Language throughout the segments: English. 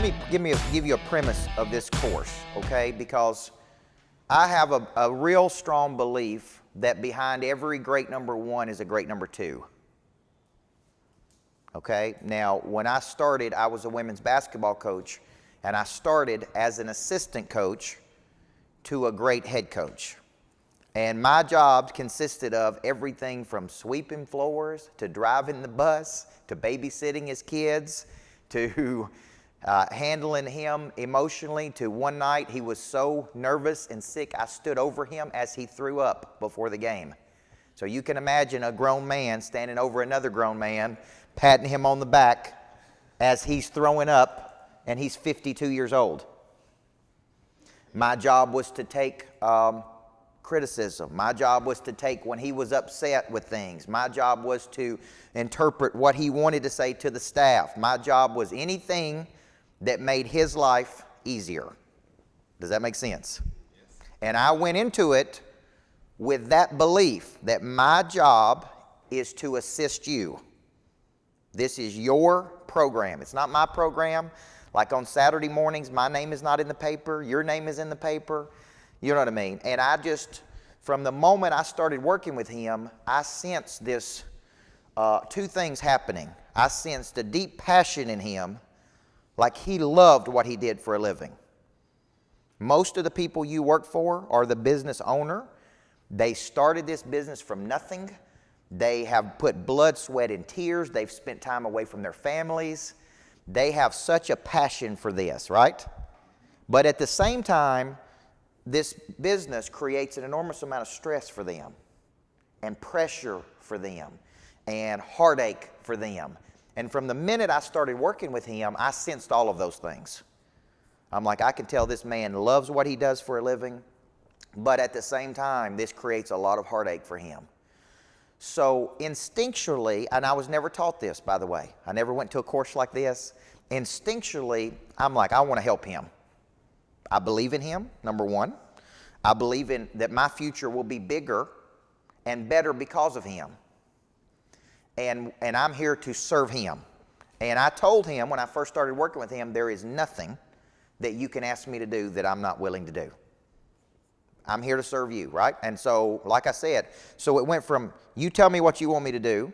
me give you a premise of this course, okay? Because I have a real strong belief that behind every great number one is a great number two. Okay? Now, when I started, I was a women's basketball coach, and I started as an assistant coach to a great head coach. And my job consisted of everything from sweeping floors to driving the bus to babysitting his kids to handling him emotionally. To one night he was so nervous and sick I stood over him as he threw up before the game. So you can imagine a grown man standing over another grown man, patting him on the back as he's throwing up, and he's 52 years old. My job was to take criticism. My job was to take when he was upset with things. My job was to interpret what he wanted to say to the staff. My job was anything that made his life easier. Does that make sense? Yes. And I went into it with that belief that my job is to assist you. This is your program. It's not my program. Like on Saturday mornings, my name is not in the paper. Your name is in the paper. You know what I mean? And I just, from the moment I started working with him, I sensed this, two things happening. I sensed a deep passion in him, like he loved what he did for a living. Most of the people you work for are the business owner. They started this business from nothing. They have put blood, sweat, and tears. They've spent time away from their families. They have such a passion for this, right? But at the same time, this business creates an enormous amount of stress for them and pressure for them and heartache for them. And from the minute I started working with him, I sensed all of those things. I'm like, I can tell this man loves what he does for a living, but at the same time, this creates a lot of heartache for him. So instinctually, and I was never taught this, by the way. I never went to a course like this. Instinctually, I'm like, I want to help him. I believe in him, number one. I believe in that my future will be bigger and better because of him. And I'm here to serve him. And I told him when I first started working with him, there is nothing that you can ask me to do that I'm not willing to do. I'm here to serve you, right? And so, like I said, so it went from you tell me what you want me to do,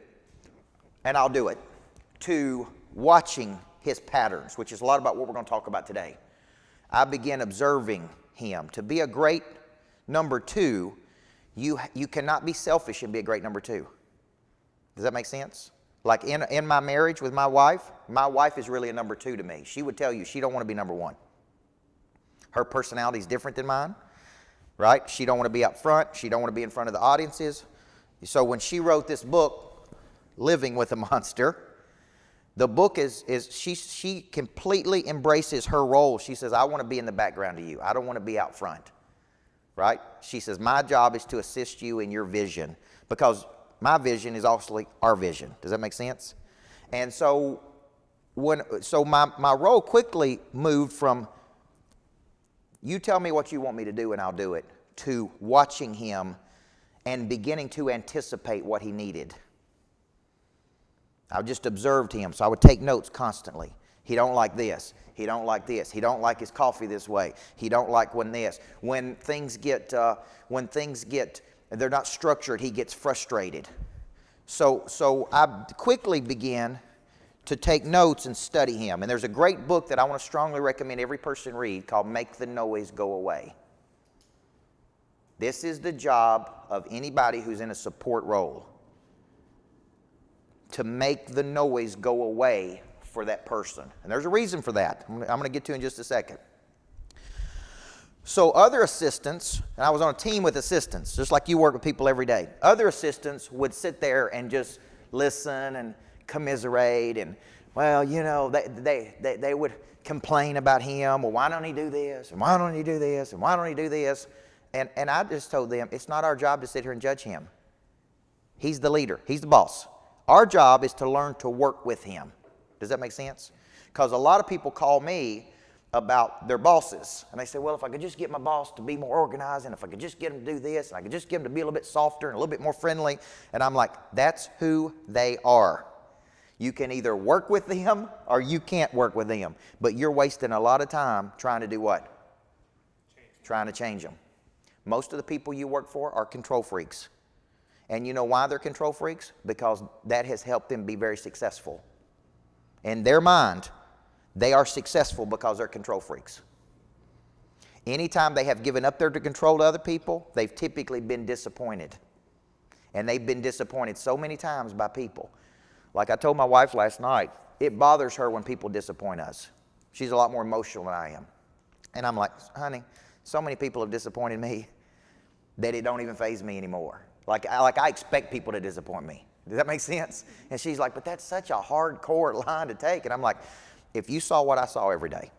and I'll do it, to watching his patterns, which is a lot about what we're going to talk about today. I began observing him. To be a great number two, you cannot be selfish and be a great number two. Does that make sense? Like in my marriage with my wife is really a number two to me. She would tell you she don't want to be number one. Her personality is different than mine, right? She don't want to be up front. She don't want to be in front of the audiences. So when she wrote this book, Living with a Monster, the book is she completely embraces her role. She says, I want to be in the background of you. I don't want to be out front, right? She says, my job is to assist you in your vision, because my vision is also our vision. Does that make sense? And so my role quickly moved from you tell me what you want me to do and I'll do it, to watching him and beginning to anticipate what he needed. I just observed him, so I would take notes constantly. He don't like this. He don't like this. He don't like his coffee this way. He don't like when this. When things get they're not structured, he gets frustrated. So I quickly began to take notes and study him. And there's a great book that I want to strongly recommend every person read called Make the Noise Go Away. This is the job of anybody who's in a support role, to make the noise go away for that person. And there's a reason for that. I'm going to get to in just a second. So other assistants, and I was on a team with assistants, just like you work with people every day. Other assistants would sit there and just listen and commiserate, and, well, you know, they would complain about him. Well, why don't he do this? And why don't he do this? And why don't he do this? And I just told them, it's not our job to sit here and judge him. He's the leader. He's the boss. Our job is to learn to work with him. Does that make sense? Because a lot of people call me about their bosses. And they say, well, if I could just get my boss to be more organized, and if I could just get him to do this, and I could just get him to be a little bit softer and a little bit more friendly. And I'm like, that's who they are. You can either work with them or you can't work with them. But you're wasting a lot of time trying to do what? Trying to change them. Most of the people you work for are control freaks. And you know why they're control freaks? Because that has helped them be very successful. In their mind, they are successful because they're control freaks. Anytime they have given up their control to other people, they've typically been disappointed. And they've been disappointed so many times by people. Like I told my wife last night, it bothers her when people disappoint us. She's a lot more emotional than I am. And I'm like, honey, so many people have disappointed me that it don't even faze me anymore. Like I expect people to disappoint me. Does that make sense? And she's like, but that's such a hardcore line to take. And I'm like, if you saw what I saw every day,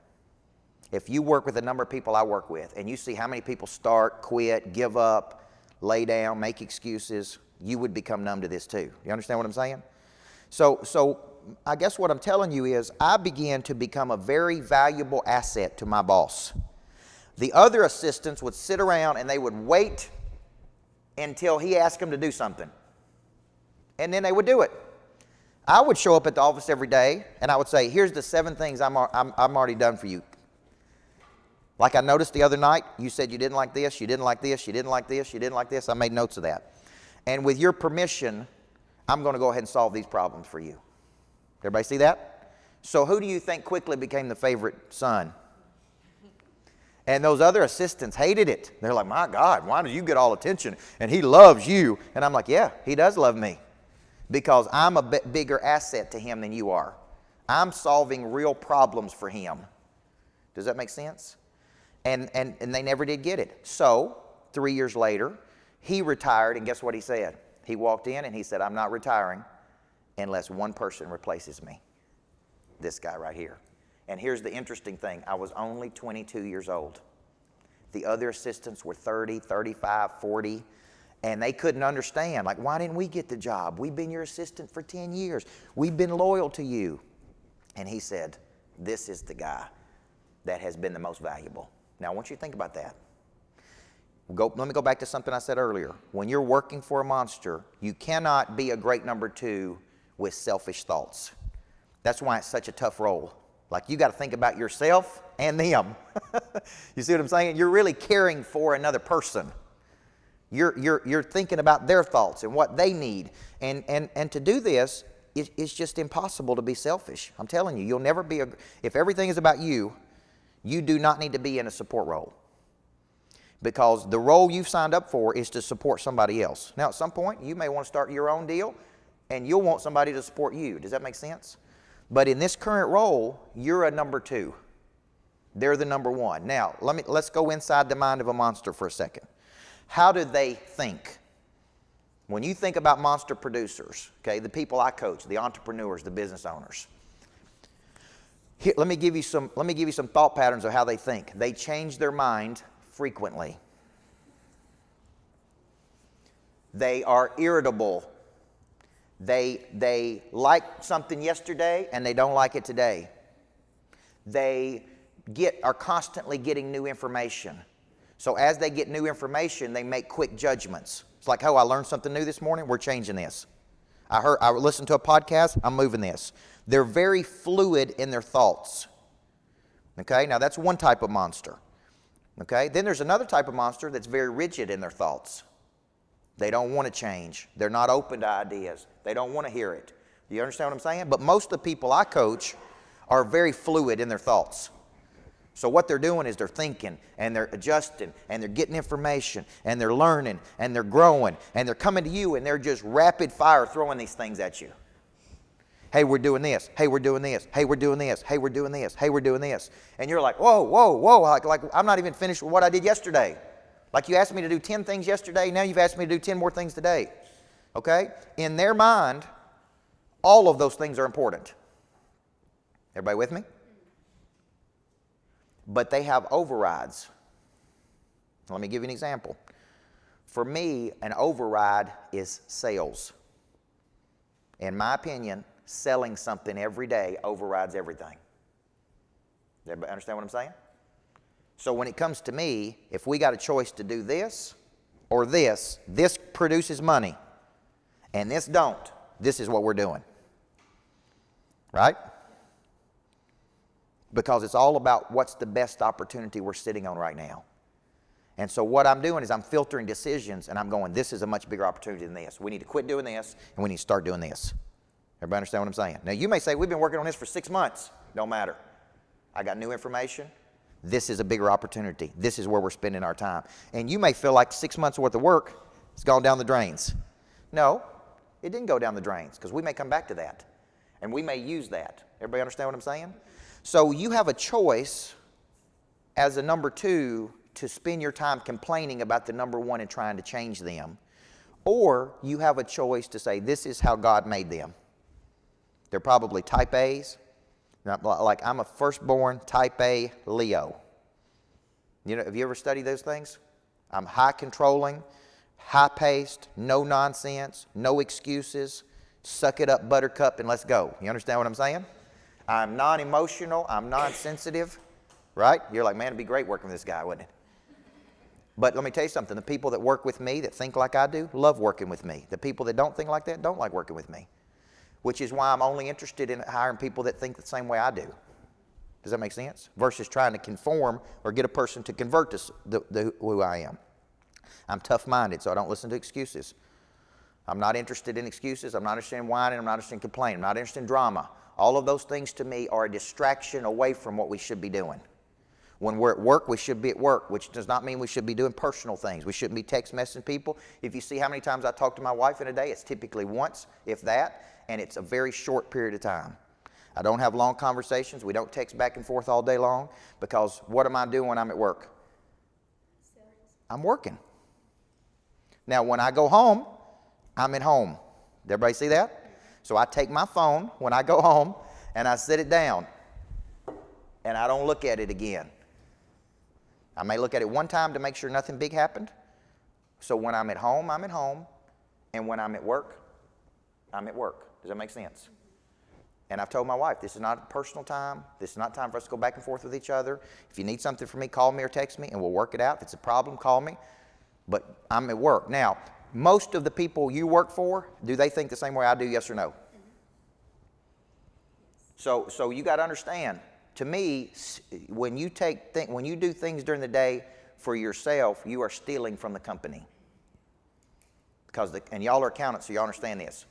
if you work with the number of people I work with, and you see how many people start, quit, give up, lay down, make excuses, you would become numb to this too. You understand what I'm saying? So I guess what I'm telling you is I began to become a very valuable asset to my boss. The other assistants would sit around and they would wait until he asked them to do something. And then they would do it. I would show up at the office every day and I would say, here's the 7 things I'm already done for you. Like I noticed the other night, you said you didn't like this, you didn't like this, you didn't like this, you didn't like this. I made notes of that. And with your permission, I'm going to go ahead and solve these problems for you. Everybody see that? So who do you think quickly became the favorite son? And those other assistants hated it. They're like, my God, why do you get all attention? And he loves you. And I'm like, yeah, he does love me. Because I'm a bit bigger asset to him than you are. I'm solving real problems for him. Does that make sense? And they never did get it. So 3 years later, he retired, and guess what he said? He walked in and he said, I'm not retiring unless one person replaces me. This guy right here. And here's the interesting thing. I was only 22 years old. The other assistants were 30, 35, 40, and they couldn't understand. Like, why didn't we get the job? We've been your assistant for 10 years. We've been loyal to you. And he said, this is the guy that has been the most valuable. Now, I want you to think about that. Let me go back to something I said earlier. When you're working for a monster, you cannot be a great number 2 with selfish thoughts. That's why it's such a tough role. Like, you got to think about yourself and them. You see what I'm saying? You're really caring for another person. You're thinking about their thoughts and what they need. And to do this, it's just impossible to be selfish. I'm telling you, you'll never be if everything is about you, you do not need to be in a support role. Because the role you've signed up for is to support somebody else. Now, at some point, you may want to start your own deal, and you'll want somebody to support you. Does that make sense? But in this current role, you're a number 2. They're the number 1. Now, let's go inside the mind of a monster for a second. How do they think? When you think about monster producers, okay, the people I coach, the entrepreneurs, the business owners, here, let me give you some thought patterns of how they think. They change their mind frequently. They are irritable. They liked something yesterday and they don't like it today. They are constantly getting new information. So as they get new information, they make quick judgments. It's like, oh, I learned something new this morning, we're changing this. I listened to a podcast, I'm moving this. They're very fluid in their thoughts. Okay, now that's one type of monster. Okay, then there's another type of monster that's very rigid in their thoughts. They don't want to change. They're not open to ideas. They don't want to hear it. Do you understand what I'm saying? But most of the people I coach are very fluid in their thoughts. So what they're doing is they're thinking and they're adjusting and they're getting information and they're learning and they're growing and they're coming to you and they're just rapid fire throwing these things at you. Hey, we're doing this. Hey, we're doing this. Hey, we're doing this. Hey, we're doing this. Hey, we're doing this. And you're like, whoa, whoa, whoa. Like I'm not even finished with what I did yesterday. Like you asked me to do 10 things yesterday. Now you've asked me to do 10 more things today. Okay? In their mind, all of those things are important. Everybody with me? But they have overrides. Let me give you an example. For me, an override is sales. In my opinion, selling something every day overrides everything. Does everybody understand what I'm saying? So when it comes to me, if we got a choice to do this or this produces money and this don't, this is what we're doing. Right? Because it's all about what's the best opportunity we're sitting on right now. And so what I'm doing is I'm filtering decisions, and I'm going, this is a much bigger opportunity than this. We need to quit doing this, and we need to start doing this. Everybody understand what I'm saying? Now, you may say, we've been working on this for 6 months. Don't matter. I got new information. This is a bigger opportunity. This is where we're spending our time. And you may feel like 6 months worth of work has gone down the drains. No, it didn't go down the drains, because we may come back to that, and we may use that. Everybody understand what I'm saying? So you have a choice as a number 2 to spend your time complaining about the number 1 and trying to change them. Or you have a choice to say, this is how God made them. They're probably type A's. Like I'm a firstborn type A Leo. You know, have you ever studied those things? I'm high controlling, high paced, no nonsense, no excuses, suck it up buttercup and let's go. You understand what I'm saying? I'm non-emotional, I'm non-sensitive, right? You're like, man, it'd be great working with this guy, wouldn't it? But let me tell you something, the people that work with me, that think like I do, love working with me. The people that don't think like that don't like working with me, which is why I'm only interested in hiring people that think the same way I do. Does that make sense? Versus trying to conform or get a person to convert to who I am. I'm tough-minded, so I don't listen to excuses. I'm not interested in excuses. I'm not interested in whining. I'm not interested in complaining. I'm not interested in drama. All of those things to me are a distraction away from what we should be doing. When we're at work, we should be at work, which does not mean we should be doing personal things. We shouldn't be text messaging people. If you see how many times I talk to my wife in a day, it's typically once, if that, and it's a very short period of time. I don't have long conversations. We don't text back and forth all day long, because what am I doing when I'm at work? I'm working. Now, when I go home, I'm at home. Did everybody see that? So I take my phone when I go home, and I sit it down, and I don't look at it again. I may look at it one time to make sure nothing big happened. So when I'm at home, I'm at home. And when I'm at work, I'm at work. Does that make sense? And I've told my wife, this is not personal time. This is not time for us to go back and forth with each other. If you need something from me, call me or text me, and we'll work it out. If it's a problem, call me. But I'm at work. Now, most of the people you work for, do they think the same way I do, yes or no? So you got to understand, to me, when you do things during the day for yourself, you are stealing from the company. And y'all are accountants, so y'all understand this.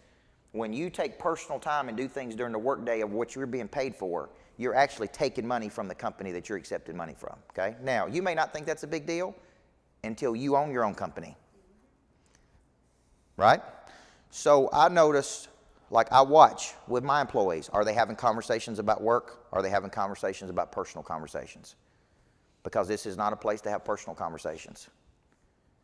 When you take personal time and do things during the workday of what you're being paid for, you're actually taking money from the company that you're accepting money from, okay? Now, you may not think that's a big deal until you own your own company, right? So I noticed, like I watch with my employees, are they having conversations about work? Are they having conversations about personal conversations? Because this is not a place to have personal conversations.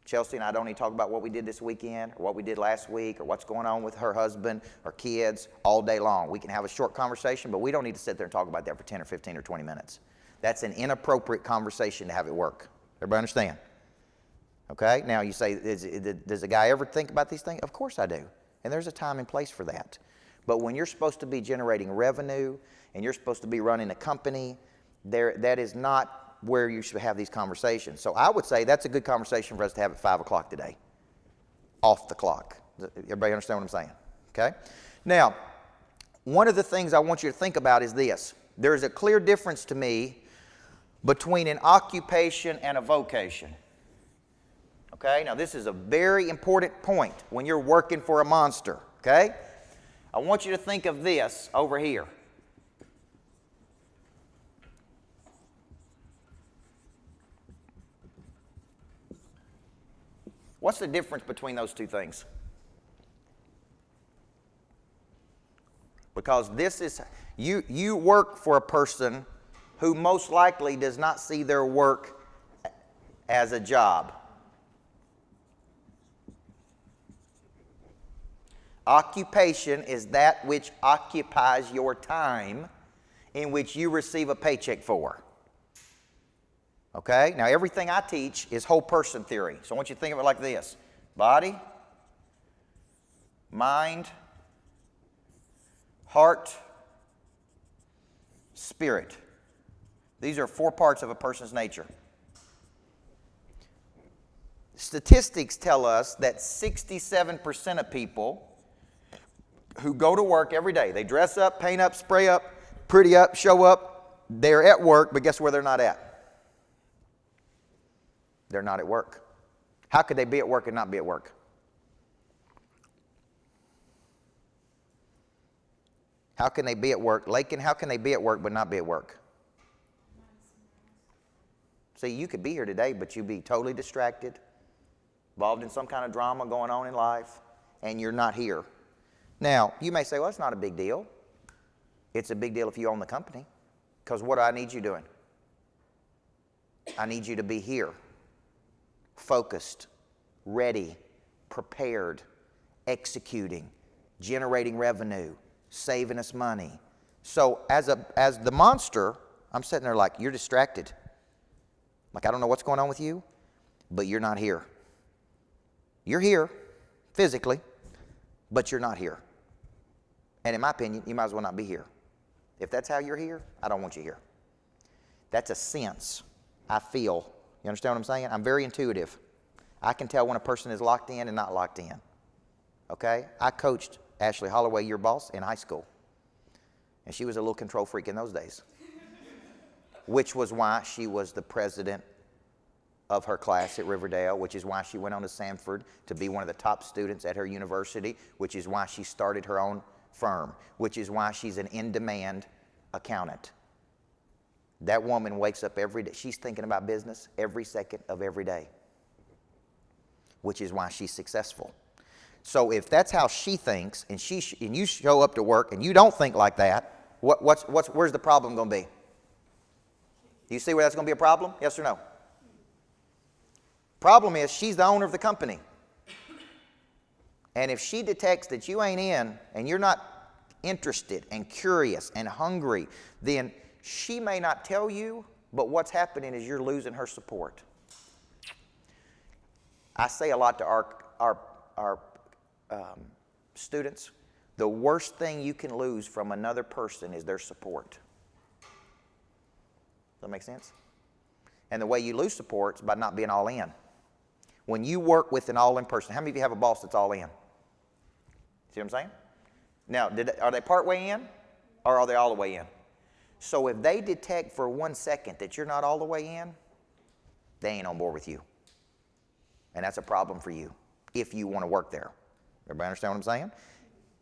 Chelsea and I don't need to talk about what we did this weekend or what we did last week or what's going on with her husband or kids all day long. We can have a short conversation, but we don't need to sit there and talk about that for 10 or 15 or 20 minutes. That's an inappropriate conversation to have at work. Everybody understand? Okay? Now you say, does a guy ever think about these things? Of course I do. And there's a time and place for that. But when you're supposed to be generating revenue and you're supposed to be running a company, that is not where you should have these conversations. So I would say that's a good conversation for us to have at 5 o'clock today. Off the clock. Everybody understand what I'm saying? Okay? Now, one of the things I want you to think about is this. There is a clear difference to me between an occupation and a vocation. Okay? Now, this is a very important point when you're working for a monster. Okay? I want you to think of this over here. What's the difference between those two things? Because this is, you work for a person who most likely does not see their work as a job. Occupation is that which occupies your time in which you receive a paycheck for. Okay? Now, everything I teach is whole person theory. So I want you to think of it like this. Body, mind, heart, spirit. These are 4 parts of a person's nature. Statistics tell us that 67% of people who go to work every day. They dress up, paint up, spray up, pretty up, show up. They're at work, but guess where they're not at? They're not at work. How could they be at work and not be at work? How can they be at work? Lakin, how can they be at work but not be at work? See, you could be here today, but you'd be totally distracted, involved in some kind of drama going on in life, and you're not here. Now, you may say, well, it's not a big deal. It's a big deal if you own the company, because what do I need you doing? I need you to be here, focused, ready, prepared, executing, generating revenue, saving us money. So as the monster, I'm sitting there like, you're distracted. Like, I don't know what's going on with you, but you're not here. You're here physically, but you're not here. And in my opinion, you might as well not be here. If that's how you're here, I don't want you here. That's a sense I feel. You understand what I'm saying? I'm very intuitive. I can tell when a person is locked in and not locked in. Okay? I coached Ashley Holloway, your boss, in high school. And she was a little control freak in those days. Which was why she was the president of her class at Riverdale, which is why she went on to Samford to be one of the top students at her university, which is why she started her own firm, which is why she's an in-demand accountant. That woman wakes up every day. She's thinking about business every second of every day, which is why she's successful. So if that's how she thinks, and you show up to work and you don't think like that, where's the problem going to be? Do you see where that's going to be a problem? Yes or no? Problem is, she's the owner of the company. And if she detects that you ain't in and you're not interested and curious and hungry, then she may not tell you, but what's happening is you're losing her support. I say a lot to our students, the worst thing you can lose from another person is their support. Does that make sense? And the way you lose support is by not being all in. When you work with an all-in person, how many of you have a boss that's all in? See what I'm saying? Now, are they part way in or are they all the way in? So if they detect for 1 second that you're not all the way in, they ain't on board with you. And that's a problem for you if you want to work there. Everybody understand what I'm saying?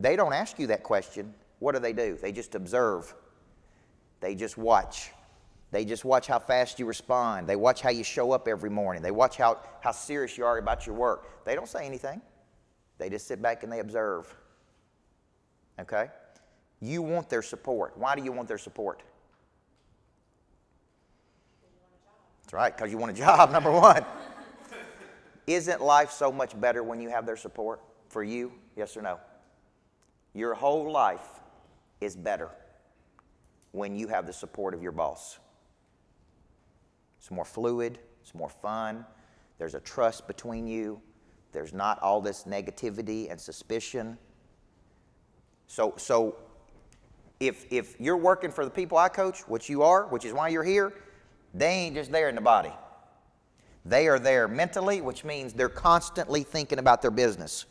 They don't ask you that question. What do? They just observe. They just watch. They just watch how fast you respond. They watch how you show up every morning. They watch how serious you are about your work. They don't say anything. They just sit back and they observe. Okay? You want their support. Why do you want their support? That's right, because you want a job, number one. Isn't life so much better when you have their support for you? Yes or no? Your whole life is better when you have the support of your boss. It's more fluid. It's more fun. There's a trust between you. There's not all this negativity and suspicion. So if you're working for the people I coach, which you are, which is why you're here, they ain't just there in the body. They are there mentally, which means they're constantly thinking about their business.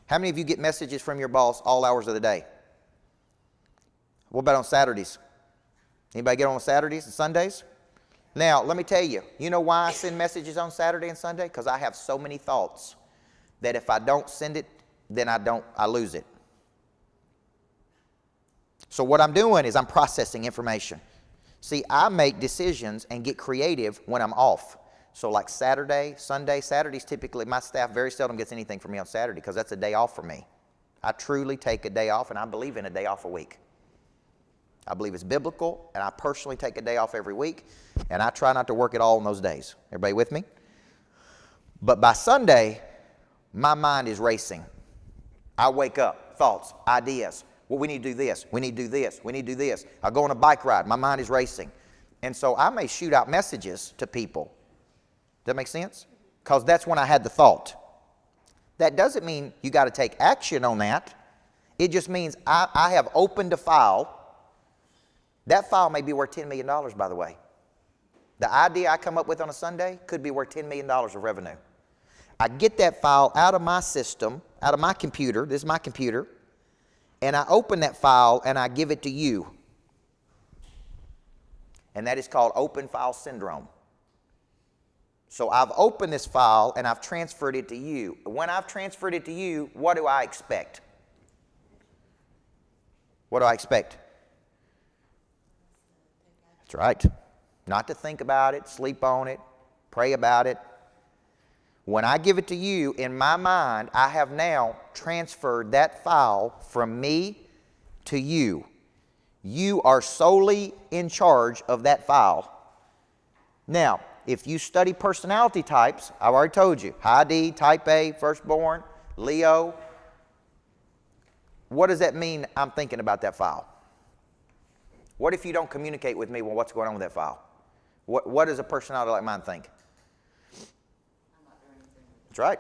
How many of you get messages from your boss all hours of the day? What about on Saturdays? Anybody get on Saturdays and Sundays? Now, let me tell you, you know why I send messages on Saturday and Sunday? Because I have so many thoughts that if I don't send it, then I lose it. So what I'm doing is I'm processing information. See, I make decisions and get creative when I'm off. So like Saturday, Sunday, Saturdays typically, my staff very seldom gets anything from me on Saturday because that's a day off for me. I truly take a day off, and I believe in a day off a week. I believe it's biblical, and I personally take a day off every week, and I try not to work at all on those days. Everybody with me? But by Sunday, my mind is racing. I wake up, thoughts, ideas. Well, we need to do this. We need to do this. We need to do this. I go on a bike ride. My mind is racing. And so I may shoot out messages to people. Does that make sense? Because that's when I had the thought. That doesn't mean you got to take action on that. It just means I have opened a file. That file may be worth $10 million, by the way. The idea I come up with on a Sunday could be worth $10 million of revenue. I get that file out of my system, out of my computer. This is my computer. and I open that file and I give it to you. And that is called open file syndrome. So I've opened this file and I've transferred it to you. When I've transferred it to you, what do I expect? What do I expect? That's right. Not to think about it, sleep on it, pray about it. When I give it to you, in my mind, I have now transferred that file from me to you. You are solely in charge of that file. Now, if you study personality types, I've already told you, high D, type A, firstborn, Leo. What does that mean I'm thinking about that file? What if you don't communicate with me, well, what's going on with that file? What does a personality like mine think? That's right.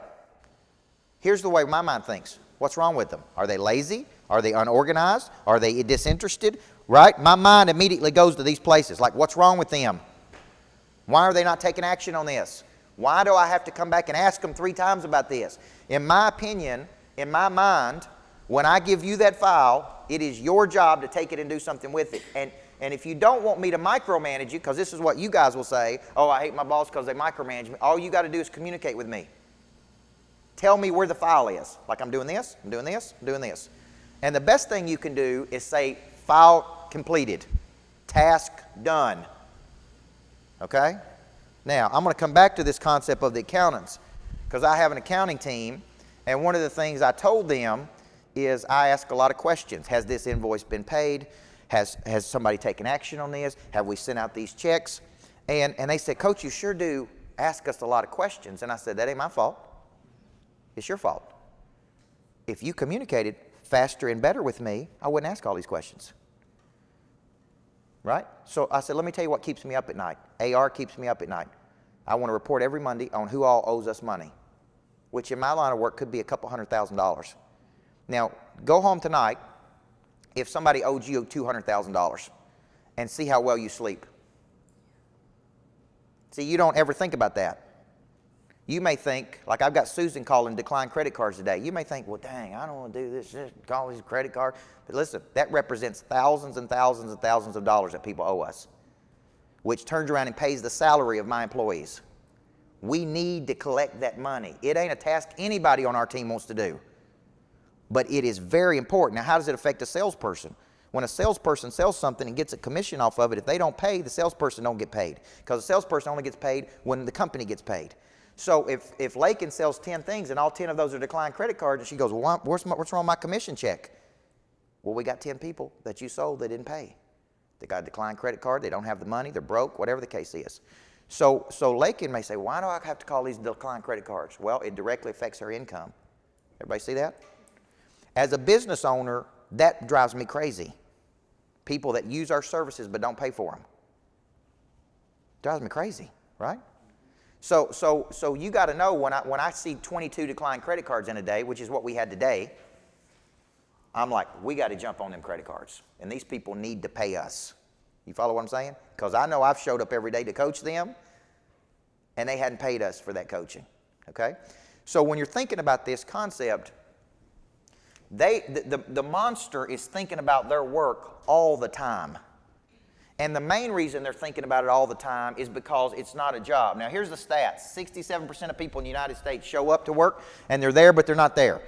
Here's the way my mind thinks. What's wrong with them? Are they lazy? Are they unorganized? Are they disinterested? Right? My mind immediately goes to these places, like what's wrong with them? Why are they not taking action on this? Why do I have to come back and ask them 3 times about this? In my opinion, in my mind, when I give you that file, it is your job to take it and do something with it. And if you don't want me to micromanage you, because this is what you guys will say, oh, I hate my boss because they micromanage me. All you got to do is communicate with me. Tell me where the file is. Like I'm doing this, I'm doing this, I'm doing this. And the best thing you can do is say, file completed, task done. Okay? Now, I'm going to come back to this concept of the accountants because I have an accounting team, and one of the things I told them is I ask a lot of questions. Has this invoice been paid? Has somebody taken action on this? Have we sent out these checks? And they said, Coach, you sure do ask us a lot of questions. And I said, that ain't my fault. It's your fault. If you communicated faster and better with me, I wouldn't ask all these questions. Right? So I said, let me tell you what keeps me up at night. AR keeps me up at night. I want to report every Monday on who all owes us money, which in my line of work could be a couple $100,000. Now, go home tonight if somebody owed you $200,000 and see how well you sleep. See, you don't ever think about that. You may think, like I've got Susan calling declined credit cards today. You may think, well, dang, I don't want to do this, just call these credit cards. But listen, that represents thousands and thousands and thousands of dollars that people owe us, which turns around and pays the salary of my employees. We need to collect that money. It ain't a task anybody on our team wants to do, but it is very important. Now, how does it affect a salesperson? When a salesperson sells something and gets a commission off of it, if they don't pay, the salesperson don't get paid, because the salesperson only gets paid when the company gets paid. So if Lakin sells 10 things and all 10 of those are declined credit cards, and she goes, well, what's wrong with my commission check? Well, we got 10 people that you sold that didn't pay. They got a declined credit card, they don't have the money, they're broke, whatever the case is. So Lakin may say, why do I have to call these declined credit cards? Well, it directly affects her income. Everybody see that? As a business owner, that drives me crazy. People that use our services but don't pay for them. Drives me crazy, right? So you got to know when I see 22 declined credit cards in a day, which is what we had today, I'm like, we got to jump on them credit cards. And these people need to pay us. You follow what I'm saying? Because I know I've showed up every day to coach them, and they hadn't paid us for that coaching. Okay? So when you're thinking about this concept, the monster is thinking about their work all the time. And the main reason they're thinking about it all the time is because it's not a job. Now, here's the stats. 67% of people in the United States show up to work, and they're there, but they're not there.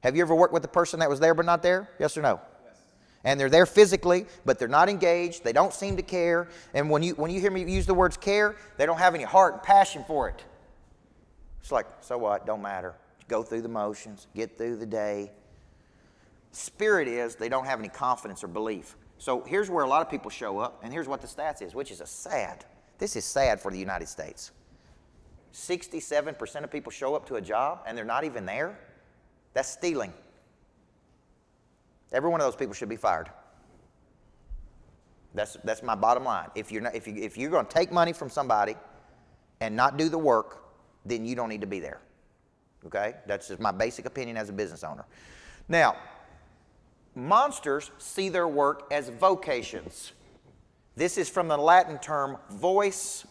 Have you ever worked with a person that was there but not there? Yes or no? Yes. And they're there physically, but they're not engaged. They don't seem to care. And when you hear me use the words care, they don't have any heart and passion for it. It's like, so what? Don't matter. Go through the motions. Get through the day. Spirit is they don't have any confidence or belief. So here's where a lot of people show up, and here's what the stats is, which is this is sad for the United States. 67% of people show up to a job, and they're not even there. That's stealing. Every one of those people should be fired. That's my bottom line. If you're going to take money from somebody and not do the work, then you don't need to be there. Okay? That's just my basic opinion as a business owner. Now, monsters see their work as vocations. This is from the Latin term voice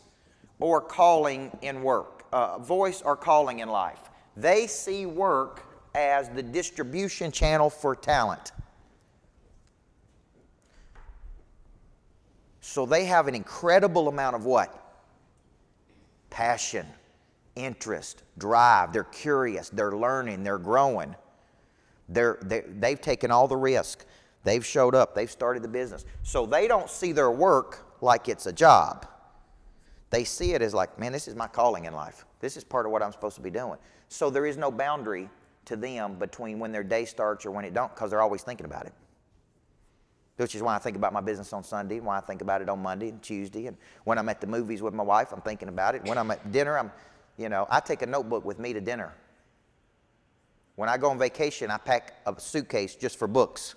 or calling in work, voice or calling in life. They see work as the distribution channel for talent. So they have an incredible amount of what? Passion, interest, drive. They're curious. They're learning. They're growing. They've taken all the risk. They've showed up. They've started the business. So they don't see their work like it's a job. They see it as like, man, this is my calling in life. This is part of what I'm supposed to be doing. So there is no boundary to them between when their day starts or when it don't, because they're always thinking about it. Which is why I think about my business on Sunday, and why I think about it on Monday and Tuesday. And when I'm at the movies with my wife, I'm thinking about it. When I'm at dinner, I take a notebook with me to dinner. When I go on vacation, I pack a suitcase just for books.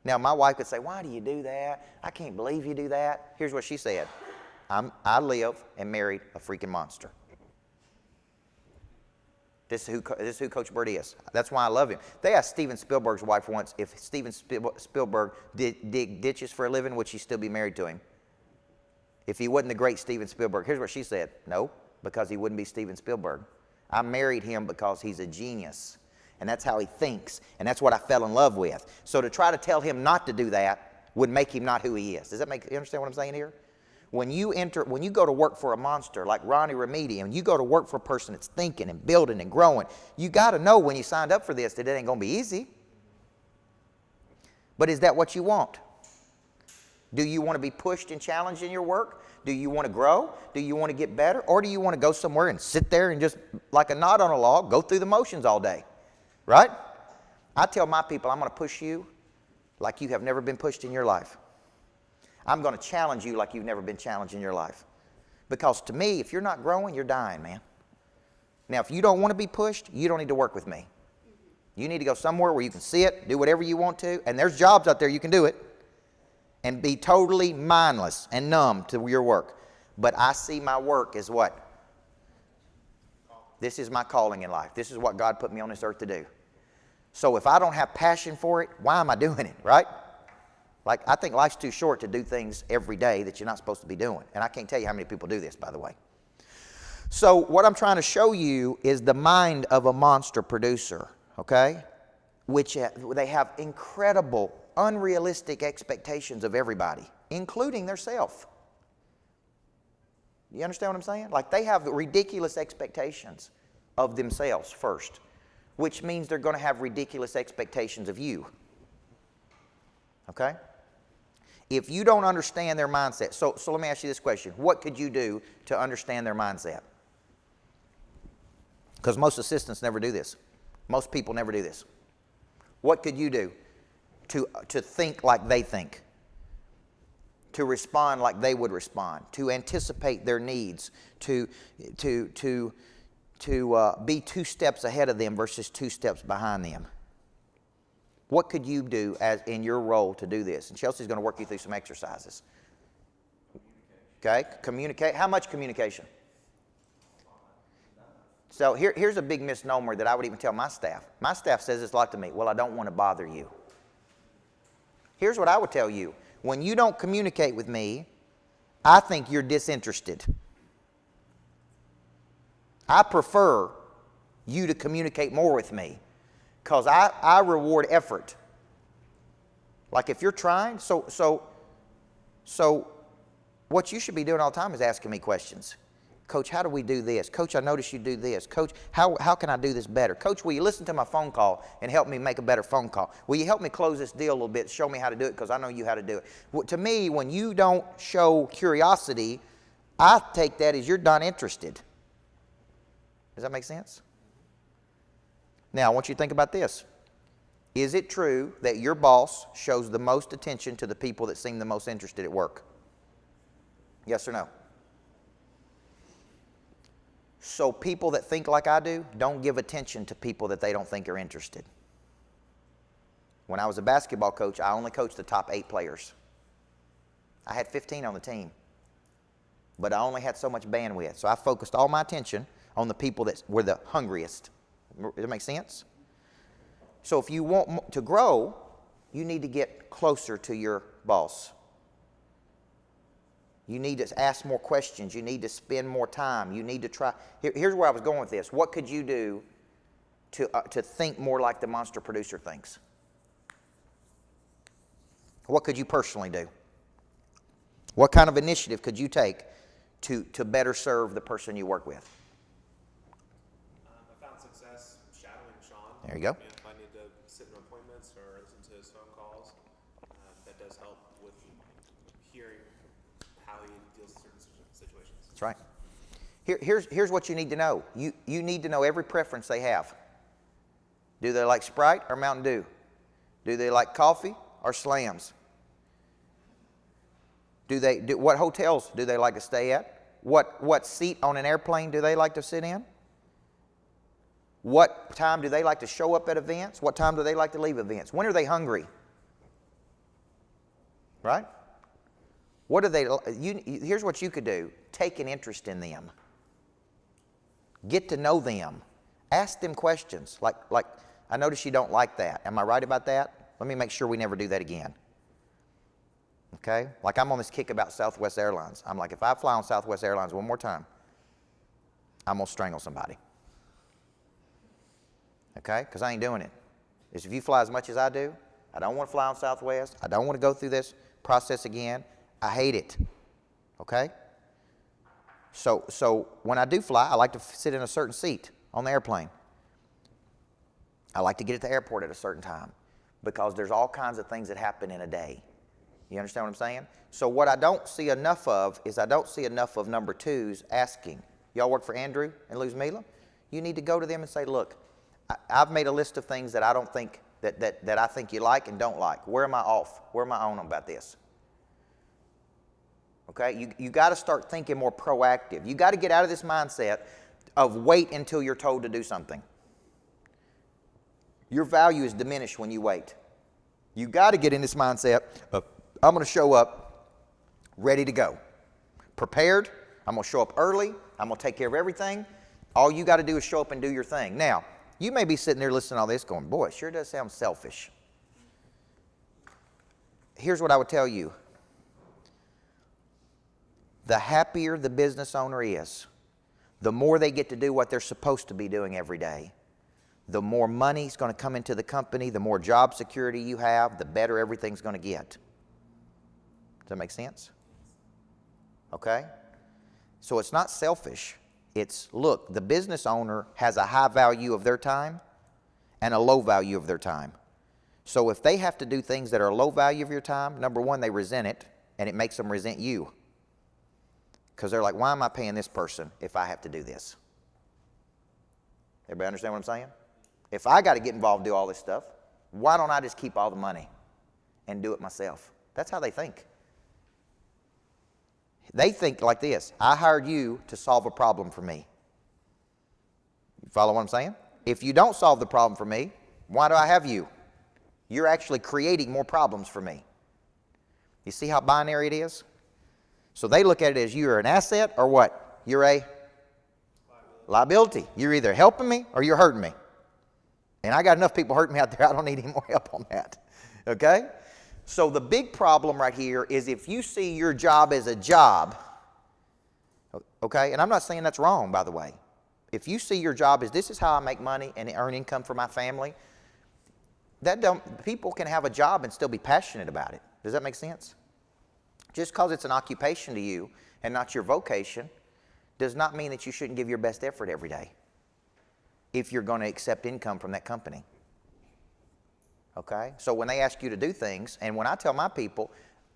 Now, my wife would say, why do you do that? I can't believe you do that. Here's what she said. I live and married a freaking monster. This is who Coach Burt is. That's why I love him. They asked Steven Spielberg's wife once if Steven Spielberg dig ditches for a living, would she still be married to him? If he wasn't the great Steven Spielberg. Here's what she said. No, because he wouldn't be Steven Spielberg. I married him because he's a genius. And that's how he thinks. And that's what I fell in love with. So to try to tell him not to do that would make him not who he is. Does that make you understand what I'm saying here? When you go to work for a monster like Ronnie Remedi, and you go to work for a person that's thinking and building and growing, you got to know when you signed up for this that it ain't going to be easy. But is that what you want? Do you want to be pushed and challenged in your work? Do you want to grow? Do you want to get better? Or do you want to go somewhere and sit there and just, like a knot on a log, go through the motions all day? Right? I tell my people, I'm going to push you like you have never been pushed in your life. I'm going to challenge you like you've never been challenged in your life. Because to me, if you're not growing, you're dying, man. Now, if you don't want to be pushed, you don't need to work with me. You need to go somewhere where you can see it, do whatever you want to, and there's jobs out there you can do it, and be totally mindless and numb to your work. But I see my work as what? This is my calling in life. This is what God put me on this earth to do. So if I don't have passion for it, why am I doing it, right? Like, I think life's too short to do things every day that you're not supposed to be doing. And I can't tell you how many people do this, by the way. So what I'm trying to show you is the mind of a monster producer, okay? Which they have incredible, unrealistic expectations of everybody, including theirself. You understand what I'm saying? Like, they have ridiculous expectations of themselves first, which means they're going to have ridiculous expectations of you. Okay? If you don't understand their mindset, so let me ask you this question. What could you do to understand their mindset? Because most assistants never do this. Most people never do this. What could you do to think like they think? To respond like they would respond? To anticipate their needs? To be 2 steps ahead of them versus 2 steps behind them? What could you do in your role to do this? And Chelsea's going to work you through some exercises. Okay? Communicate. How much communication? So here's a big misnomer that I would even tell my staff. My staff says this a lot to me. Well, I don't want to bother you. Here's what I would tell you. When you don't communicate with me, I think you're disinterested. I prefer you to communicate more with me. Because I reward effort. Like if you're trying, so what you should be doing all the time is asking me questions. Coach, how do we do this? Coach, I noticed you do this. Coach, how can I do this better? Coach, will you listen to my phone call and help me make a better phone call? Will you help me close this deal a little bit? Show me how to do it because I know you how to do it. Well, to me, when you don't show curiosity, I take that as you're done interested. Does that make sense? Now, I want you to think about this. Is it true that your boss shows the most attention to the people that seem the most interested at work? Yes or no? So people that think like I do don't give attention to people that they don't think are interested. When I was a basketball coach, I only coached the top 8 players. I had 15 on the team, but I only had so much bandwidth. So I focused all my attention on the people that were the hungriest. Does that make sense? So if you want to grow, you need to get closer to your boss. You need to ask more questions. You need to spend more time. You need to try. Here's where I was going with this. What could you do to think more like the monster producer thinks? What could you personally do? What kind of initiative could you take to better serve the person you work with? I found success shadowing Sean. There you go. If I need to sit in appointments or listen to his phone calls, that does help with hearing how he deals with certain situations. That's right. Here's what you need to know. You need to know every preference they have. Do they like Sprite or Mountain Dew? Do they like coffee or Slams? What hotels do they like to stay at? What seat on an airplane do they like to sit in? What time do they like to show up at events? What time do they like to leave events? When are they hungry? Right? What do they? Here's what you could do. Take an interest in them. Get to know them. Ask them questions. Like I notice you don't like that. Am I right about that? Let me make sure we never do that again. Okay? Like I'm on this kick about Southwest Airlines. I'm like, if I fly on Southwest Airlines one more time, I'm going to strangle somebody. Okay? Because I ain't doing it. If you fly as much as I do, I don't want to fly on Southwest. I don't want to go through this process again. I hate it. Okay? So when I do fly, I like to sit in a certain seat on the airplane. I like to get at the airport at a certain time because there's all kinds of things that happen in a day. You understand what I'm saying? So what I don't see enough of is I don't see enough of number twos asking. Y'all work for Andrew and Luz Mila? You need to go to them and say, look, I've made a list of things that I don't think that I think you like and don't like. Where am I off? Where am I on about this? Okay? You got to start thinking more proactive. You got to get out of this mindset of wait until you're told to do something. Your value is diminished when you wait. You got to get in this mindset of I'm going to show up ready to go. Prepared. I'm going to show up early. I'm going to take care of everything. All you got to do is show up and do your thing. Now, you may be sitting there listening to all this going, boy, it sure does sound selfish. Here's what I would tell you. The happier the business owner is, the more they get to do what they're supposed to be doing every day, the more money is going to come into the company, the more job security you have, the better everything's going to get. Does that make sense? Okay? So it's not selfish. It's, look, the business owner has a high value of their time and a low value of their time. So if they have to do things that are low value of your time, number one, they resent it, and it makes them resent you. Because they're like, why am I paying this person if I have to do this? Everybody understand what I'm saying? If I got to get involved and do all this stuff, why don't I just keep all the money and do it myself? That's how they think. They think like this: I hired you to solve a problem for me. You follow what I'm saying? If you don't solve the problem for me, why do I have you? You're actually creating more problems for me. You see how binary it is? So they look at it as you're an asset or what? You're a liability. You're either helping me or you're hurting me. And I got enough people hurting me out there, I don't need any more help on that. Okay? So the big problem right here is if you see your job as a job, okay, and I'm not saying that's wrong, by the way. If you see your job as this is how I make money and earn income for my family, people can have a job and still be passionate about it. Does that make sense? Just because it's an occupation to you and not your vocation does not mean that you shouldn't give your best effort every day if you're going to accept income from that company. Okay? So when they ask you to do things, and when I tell my people,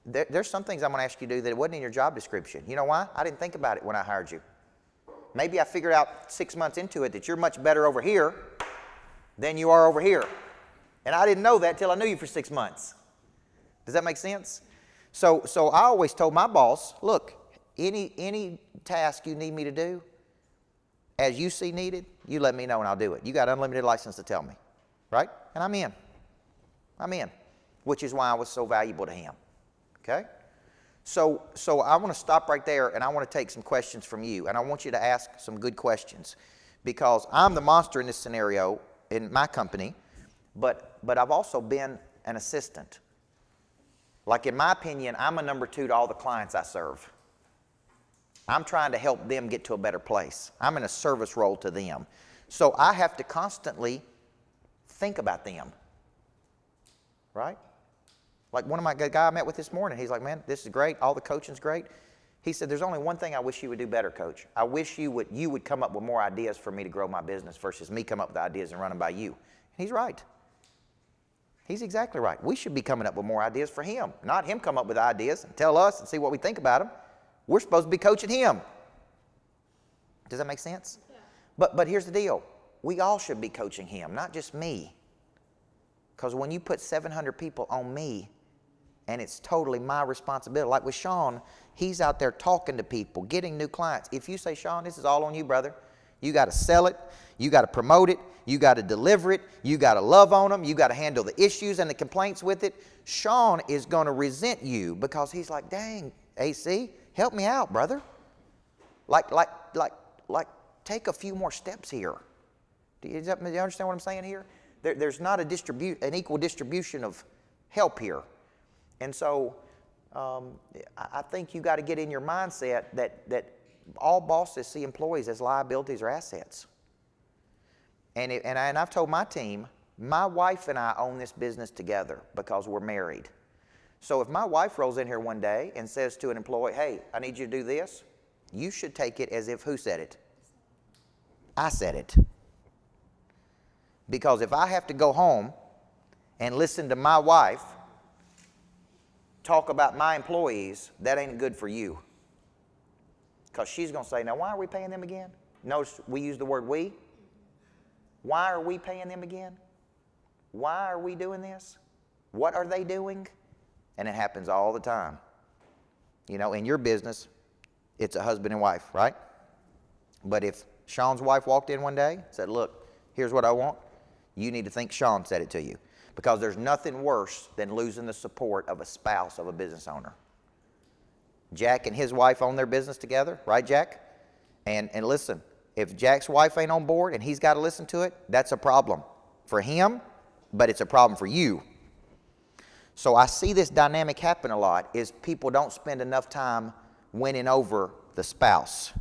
there's some things I'm going to ask you to do that wasn't in your job description. You know why? I didn't think about it when I hired you. Maybe I figured out 6 months into it that you're much better over here than you are over here. And I didn't know that till I knew you for 6 months. Does that make sense? So I always told my boss, look, any task you need me to do, as you see needed, you let me know and I'll do it. You got unlimited license to tell me, right? And I'm in. I'm in, which is why I was so valuable to him, okay? So I want to stop right there, and I want to take some questions from you, and I want you to ask some good questions, because I'm the monster in this scenario in my company, but I've also been an assistant. Like, in my opinion, I'm a number two to all the clients I serve. I'm trying to help them get to a better place. I'm in a service role to them. So I have to constantly think about them, right? Like the guy I met with this morning, he's like, man, this is great. All the coaching's great. He said, there's only one thing I wish you would do better, Coach. I wish you would come up with more ideas for me to grow my business versus me come up with ideas and run them by you. And he's right. He's exactly right. We should be coming up with more ideas for him, not him come up with ideas and tell us and see what we think about them. We're supposed to be coaching him. Does that make sense? Yeah. But here's the deal. We all should be coaching him, not just me. Because when you put 700 people on me, and it's totally my responsibility. Like with Sean, he's out there talking to people, getting new clients. If you say, Sean, this is all on you, brother. You got to sell it. You got to promote it. You got to deliver it. You got to love on them. You got to handle the issues and the complaints with it. Sean is going to resent you because he's like, dang, AC, help me out, brother. Like, take a few more steps here. Do you understand what I'm saying here? There's not an equal distribution of help here. And so I think you got to get in your mindset that all bosses see employees as liabilities or assets. And I've told my team, my wife and I own this business together because we're married. So if my wife rolls in here one day and says to an employee, hey, I need you to do this, you should take it as if who said it? I said it. Because if I have to go home and listen to my wife talk about my employees, that ain't good for you. Because she's going to say, now why are we paying them again? Notice we use the word we. Why are we paying them again? Why are we doing this? What are they doing? And it happens all the time. You know, in your business, it's a husband and wife, right? But if Sean's wife walked in one day and said, look, here's what I want, you need to think Sean said it to you. Because there's nothing worse than losing the support of a spouse of a business owner. Jack and his wife own their business together, right, Jack? And listen, if Jack's wife ain't on board and he's got to listen to it, that's a problem for him, but it's a problem for you. So I see this dynamic happen a lot, is people don't spend enough time winning over the spouse.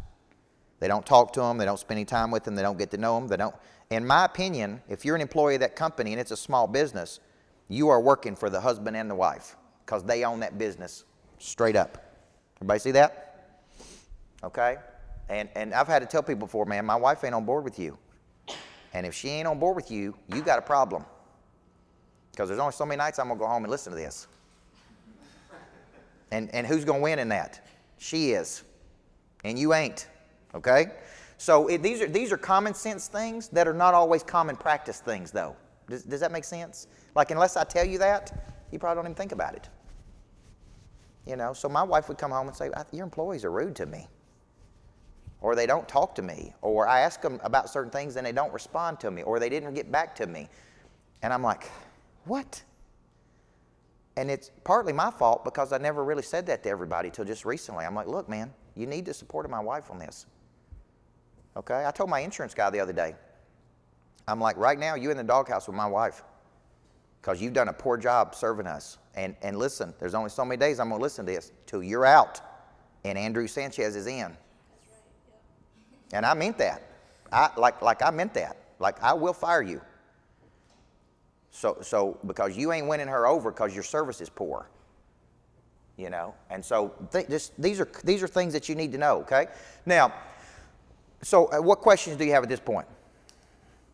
They don't talk to them, they don't spend any time with them, they don't get to know them, they don't. In my opinion, if you're an employee of that company and it's a small business, you are working for the husband and the wife because they own that business straight up. Everybody see that? Okay? And I've had to tell people before, man, my wife ain't on board with you. And if she ain't on board with you, you got a problem. Because there's only so many nights I'm going to go home and listen to this. And who's going to win in that? She is. And you ain't. Okay? So these are common sense things that are not always common practice things, though. Does that make sense? Like, unless I tell you that, you probably don't even think about it. You know, so my wife would come home and say, your employees are rude to me. Or they don't talk to me. Or I ask them about certain things and they don't respond to me. Or they didn't get back to me. And I'm like, what? And it's partly my fault because I never really said that to everybody till just recently. I'm like, look, man, you need the support of my wife on this. Okay? I told my insurance guy the other day, I'm like, right now, you in the doghouse with my wife because you've done a poor job serving us. And listen, there's only so many days I'm going to listen to this till you're out and Andrew Sanchez is in. That's right. Yep. And I meant that. I meant that. Like, I will fire you. So because you ain't winning her over because your service is poor. You know? And so these are things that you need to know, okay? Now, so what questions do you have at this point?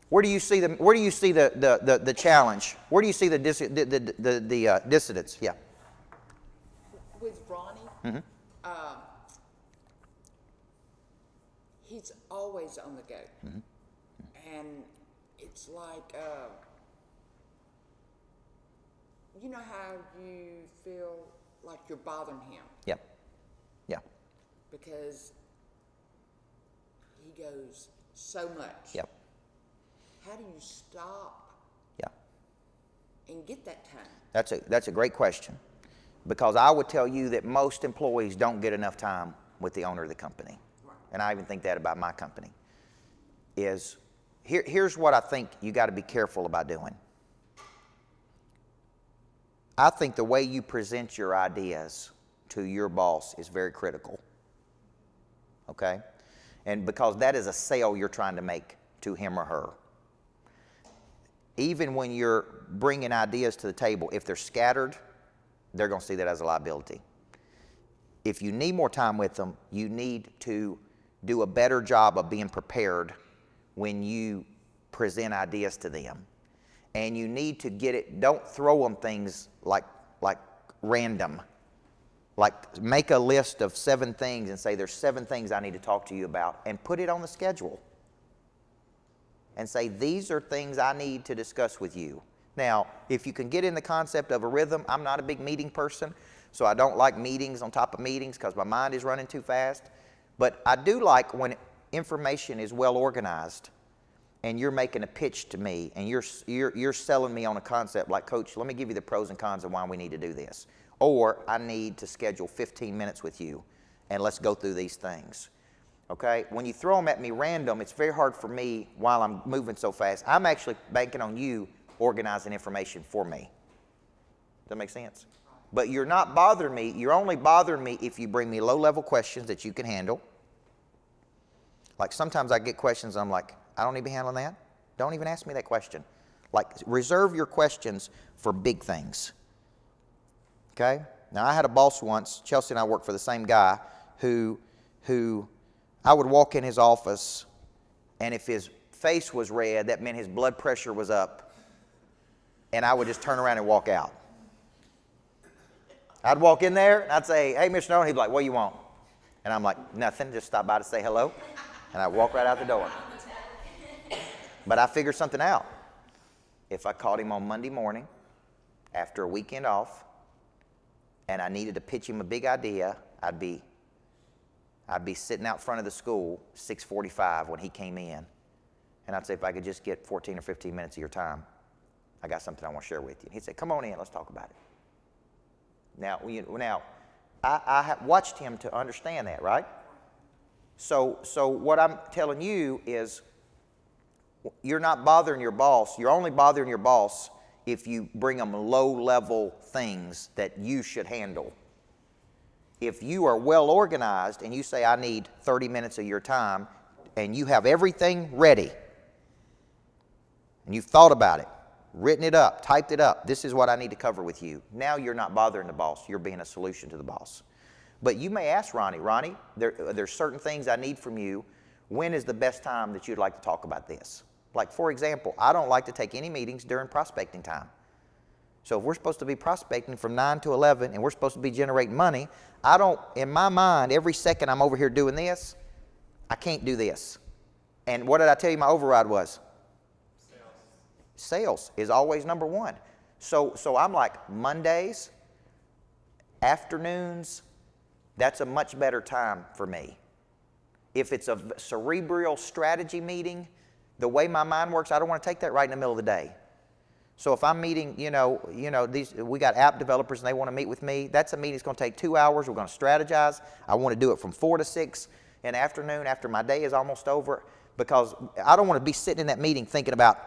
Where do you see the challenge? Where do you see the dissidence? Yeah. With Ronnie, he's always on the go, and it's like, you know how you feel like you're bothering him. Yeah. Yeah. Because he goes so much. Yep. How do you stop? Yeah. And get that time? That's a great question, because I would tell you that most employees don't get enough time with the owner of the company, right. And I even think that about my company. Here's what I think you got to be careful about doing. I think the way you present your ideas to your boss is very critical. Okay? And because that is a sale you're trying to make to him or her. Even when you're bringing ideas to the table, if they're scattered they're going to see that as a liability. If you need more time with them, you need to do a better job of being prepared when you present ideas to them. And you need to get it, don't throw them things like random. Like make a list of 7 things and say, there's 7 things I need to talk to you about, and put it on the schedule. And say, these are things I need to discuss with you. Now, if you can get in the concept of a rhythm, I'm not a big meeting person, so I don't like meetings on top of meetings because my mind is running too fast. But I do like when information is well organized and you're making a pitch to me and you're selling me on a concept like, Coach, let me give you the pros and cons of why we need to do this. Or I need to schedule 15 minutes with you and let's go through these things. Okay? When you throw them at me random, it's very hard for me while I'm moving so fast. I'm actually banking on you organizing information for me. Does that make sense? But you're not bothering me. You're only bothering me if you bring me low-level questions that you can handle. Like sometimes I get questions, I'm like, I don't need to be handling that. Don't even ask me that question. Like, reserve your questions for big things. Okay? Now, I had a boss once, Chelsea and I worked for the same guy, who I would walk in his office, and if his face was red, that meant his blood pressure was up, and I would just turn around and walk out. I'd walk in there, and I'd say, hey, Mr. Nolan, he'd be like, what do you want? And I'm like, nothing, just stop by to say hello, and I'd walk right out the door. But I figured something out. If I called him on Monday morning, after a weekend off, and I needed to pitch him a big idea, I'd be sitting out front of the school 6:45 when he came in, and I'd say, if I could just get 14 or 15 minutes of your time, I got something I want to share with you. And he'd say, come on in, let's talk about it. Now, I have watched him to understand that, right? So what I'm telling you is, you're not bothering your boss. You're only bothering your boss if you bring them low-level things that you should handle. If you are well organized and you say, I need 30 minutes of your time, and you have everything ready, and you've thought about it, written it up, typed it up, this is what I need to cover with you. Now you're not bothering the boss. You're being a solution to the boss. But you may ask Ronnie, there's certain things I need from you. When is the best time that you'd like to talk about this? Like, for example, I don't like to take any meetings during prospecting time. So if we're supposed to be prospecting from 9 to 11 and we're supposed to be generating money, in my mind, every second I'm over here doing this, I can't do this. And what did I tell you my override was? Sales is always number one. So I'm like, Mondays, afternoons, that's a much better time for me. If it's a cerebral strategy meeting, the way my mind works, I don't want to take that right in the middle of the day. So if I'm meeting, we got app developers and they want to meet with me, that's a meeting that's going to take 2 hours. We're going to strategize. I want to do it from 4 to 6 in the afternoon after my day is almost over, because I don't want to be sitting in that meeting thinking about,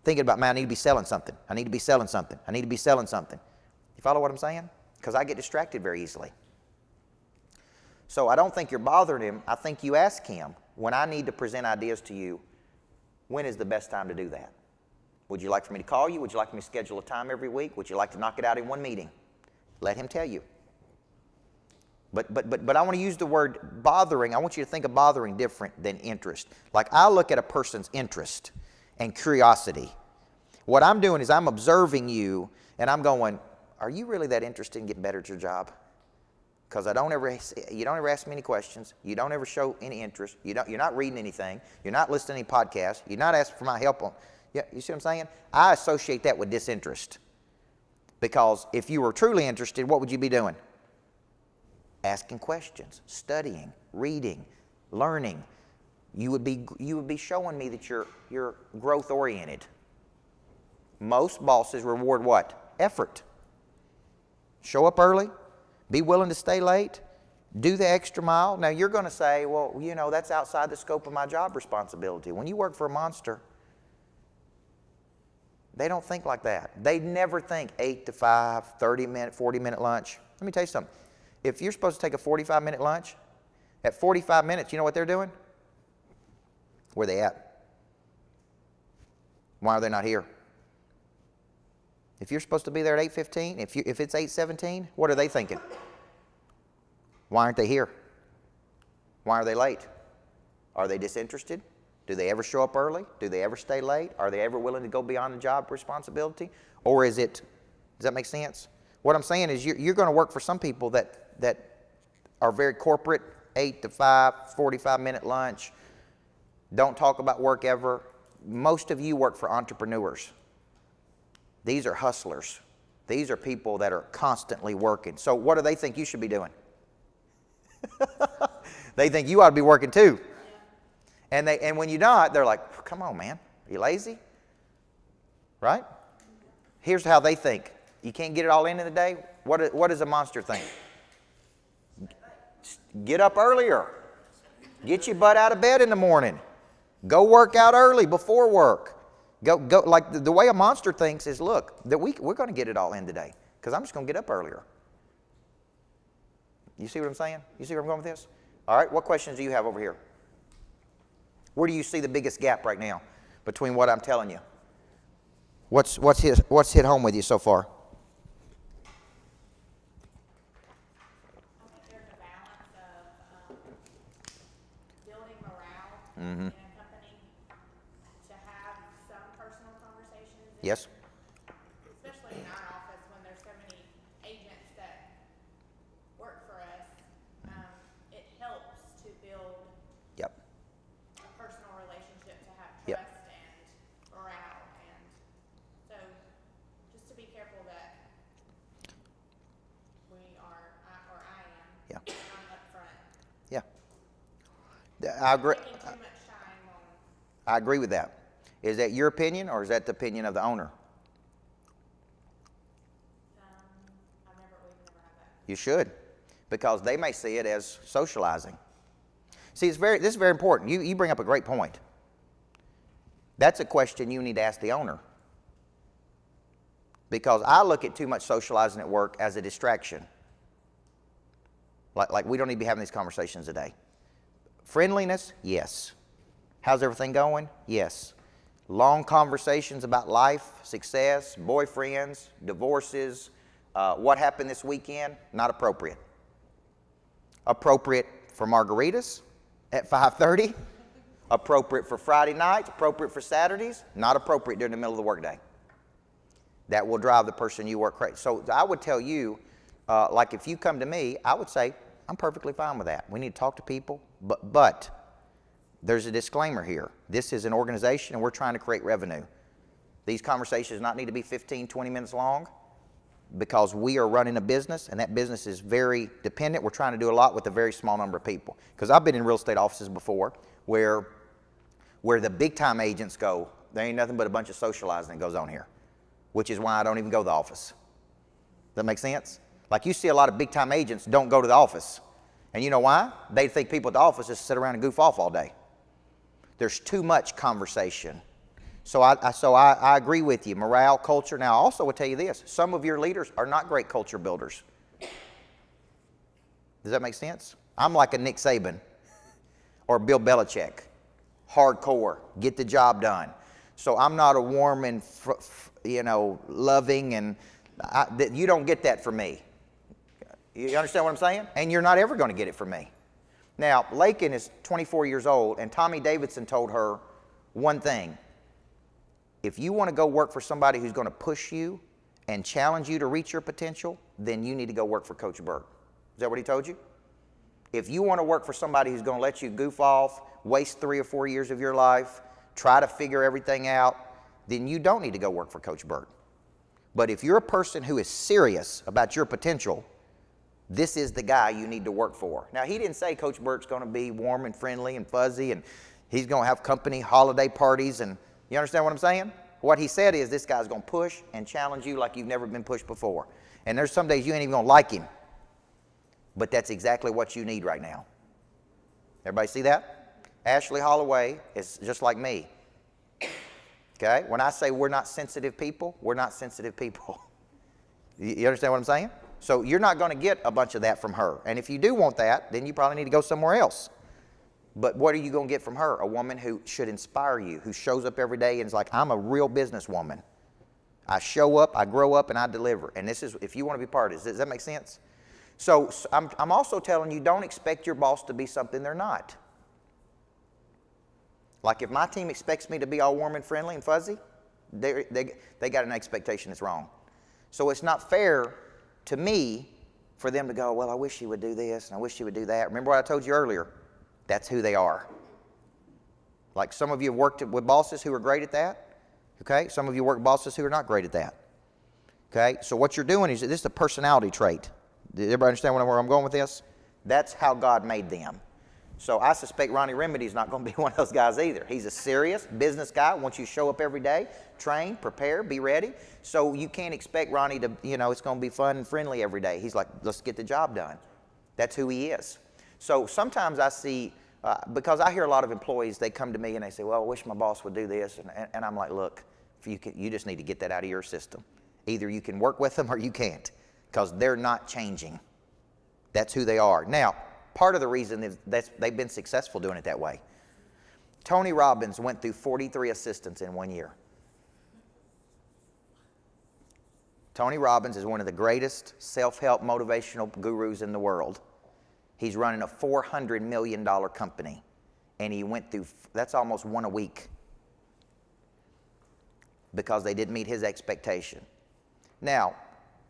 man, I need to be selling something. I need to be selling something. I need to be selling something. You follow what I'm saying? Because I get distracted very easily. So I don't think you're bothering him. I think you ask him, when I need to present ideas to you, when is the best time to do that? Would you like for me to call you? Would you like me to schedule a time every week? Would you like to knock it out in one meeting? Let him tell you. But I want to use the word bothering. I want you to think of bothering different than interest. Like, I look at a person's interest and curiosity. What I'm doing is I'm observing you, and I'm going, are you really that interested in getting better at your job? Because you don't ever ask me any questions. You don't ever show any interest. You're not reading anything. You're not listening to any podcasts. You're not asking for my help on. Yeah, you see what I'm saying? I associate that with disinterest. Because if you were truly interested, what would you be doing? Asking questions, studying, reading, learning. You would be showing me that you're growth oriented. Most bosses reward what? Effort. Show up early. Be willing to stay late, do the extra mile. Now, you're going to say, well, that's outside the scope of my job responsibility. When you work for a monster, they don't think like that. They never think 8 to 5, 30-minute, 40-minute lunch. Let me tell you something. If you're supposed to take a 45-minute lunch, at 45 minutes, you know what they're doing? Where are they at? Why are they not here? If you're supposed to be there at 8:15, if it's 8:17, what are they thinking? Why aren't they here? Why are they late? Are they disinterested? Do they ever show up early? Do they ever stay late? Are they ever willing to go beyond the job responsibility? Or is it, does that make sense? What I'm saying is you're going to work for some people that are very corporate, 8 to 5, 45-minute lunch, don't talk about work ever. Most of you work for entrepreneurs. These are hustlers. These are people that are constantly working. So what do they think you should be doing? They think you ought to be working too. And when you're not, they're like, come on, man. Are you lazy? Right? Here's how they think. You can't get it all in the day? What does a monster think? Get up earlier. Get your butt out of bed in the morning. Go work out early before work. Go like the way a monster thinks is, look, that we're going to get it all in today because I'm just going to get up earlier. You see what I'm saying? You see where I'm going with this? All right, what questions do you have over here? Where do you see the biggest gap right now between what I'm telling you? What's hit home with you so far? I think there's a balance of building morale in a company to have some personal conversations. Yes. Especially in our office when there's so many agents that work for us, it helps to build Yep. a personal relationship, to have Yep. trust and morale, and so just to be careful that I am, Yeah. I'm upfront. Yeah. I agree. Taking too much time on, I agree with that. Is that your opinion or is that the opinion of the owner? we've never had that. You should, because they may see it as socializing. See, this is very important. You bring up a great point. That's a question you need to ask the owner. Because I look at too much socializing at work as a distraction. Like we don't need to be having these conversations today. Friendliness, yes. How's everything going? Yes. Long conversations about life, success, boyfriends, divorces, what happened this weekend, not appropriate. Appropriate for margaritas at 5:30. Appropriate for Friday nights, appropriate for Saturdays, not appropriate during the middle of the workday. That will drive the person you work crazy. So I would tell you, like if you come to me, I would say, I'm perfectly fine with that. We need to talk to people, but there's a disclaimer here. This is an organization and we're trying to create revenue. These conversations do not need to be 15, 20 minutes long because we are running a business and that business is very dependent. We're trying to do a lot with a very small number of people. Because I've been in real estate offices before where the big time agents go, there ain't nothing but a bunch of socializing that goes on here, which is why I don't even go to the office. Does that make sense? Like you see a lot of big time agents don't go to the office. And you know why? They think people at the office just sit around and goof off all day. There's too much conversation. So I agree with you. Morale, culture. Now I also will tell you this. Some of your leaders are not great culture builders. Does that make sense? I'm like a Nick Saban or Bill Belichick. Hardcore. Get the job done. So I'm not a warm and loving, and you don't get that from me. You understand what I'm saying? And you're not ever going to get it from me. Now, Lakin is 24 years old, and Tommy Davidson told her one thing. If you want to go work for somebody who's going to push you and challenge you to reach your potential, then you need to go work for Coach Burt. Is that what he told you? If you want to work for somebody who's going to let you goof off, waste 3 or 4 years of your life, try to figure everything out, then you don't need to go work for Coach Burt. But if you're a person who is serious about your potential, this is the guy you need to work for. Now, he didn't say Coach Burt's going to be warm and friendly and fuzzy and he's going to have company holiday parties, and you understand what I'm saying? What he said is this guy's going to push and challenge you like you've never been pushed before. And there's some days you ain't even going to like him. But that's exactly what you need right now. Everybody see that? Ashley Holloway is just like me. Okay? When I say we're not sensitive people, we're not sensitive people. You understand what I'm saying? So you're not going to get a bunch of that from her. And if you do want that, then you probably need to go somewhere else. But what are you going to get from her? A woman who should inspire you, who shows up every day and is like, I'm a real businesswoman. I show up, I grow up, and I deliver. And this is, if you want to be part of this, does that make sense? So I'm also telling you, don't expect your boss to be something they're not. Like if my team expects me to be all warm and friendly and fuzzy, they got an expectation that's wrong. So it's not fair to me for them to go, well, I wish he would do this and I wish he would do that. Remember what I told you earlier? That's who they are. Like some of you have worked with bosses who are great at that. Okay? Some of you work with bosses who are not great at that. Okay? So what you're doing is, this is a personality trait. Did everybody understand where I'm going with this? That's how God made them. So I suspect Ronnie Remedy's not going to be one of those guys either. He's a serious business guy. Wants you to show up every day, train, prepare, be ready. So you can't expect Ronnie to, it's going to be fun and friendly every day. He's like, let's get the job done. That's who he is. So sometimes I see, because I hear a lot of employees, they come to me and they say, well, I wish my boss would do this. And I'm like, look, you just need to get that out of your system. Either you can work with them or you can't, because they're not changing. That's who they are. Now, part of the reason is they've been successful doing it that way. Tony Robbins went through 43 assistants in 1 year. Tony Robbins is one of the greatest self-help motivational gurus in the world. He's running a $400 million company, and he went through, that's almost one a week, because they didn't meet his expectation. Now,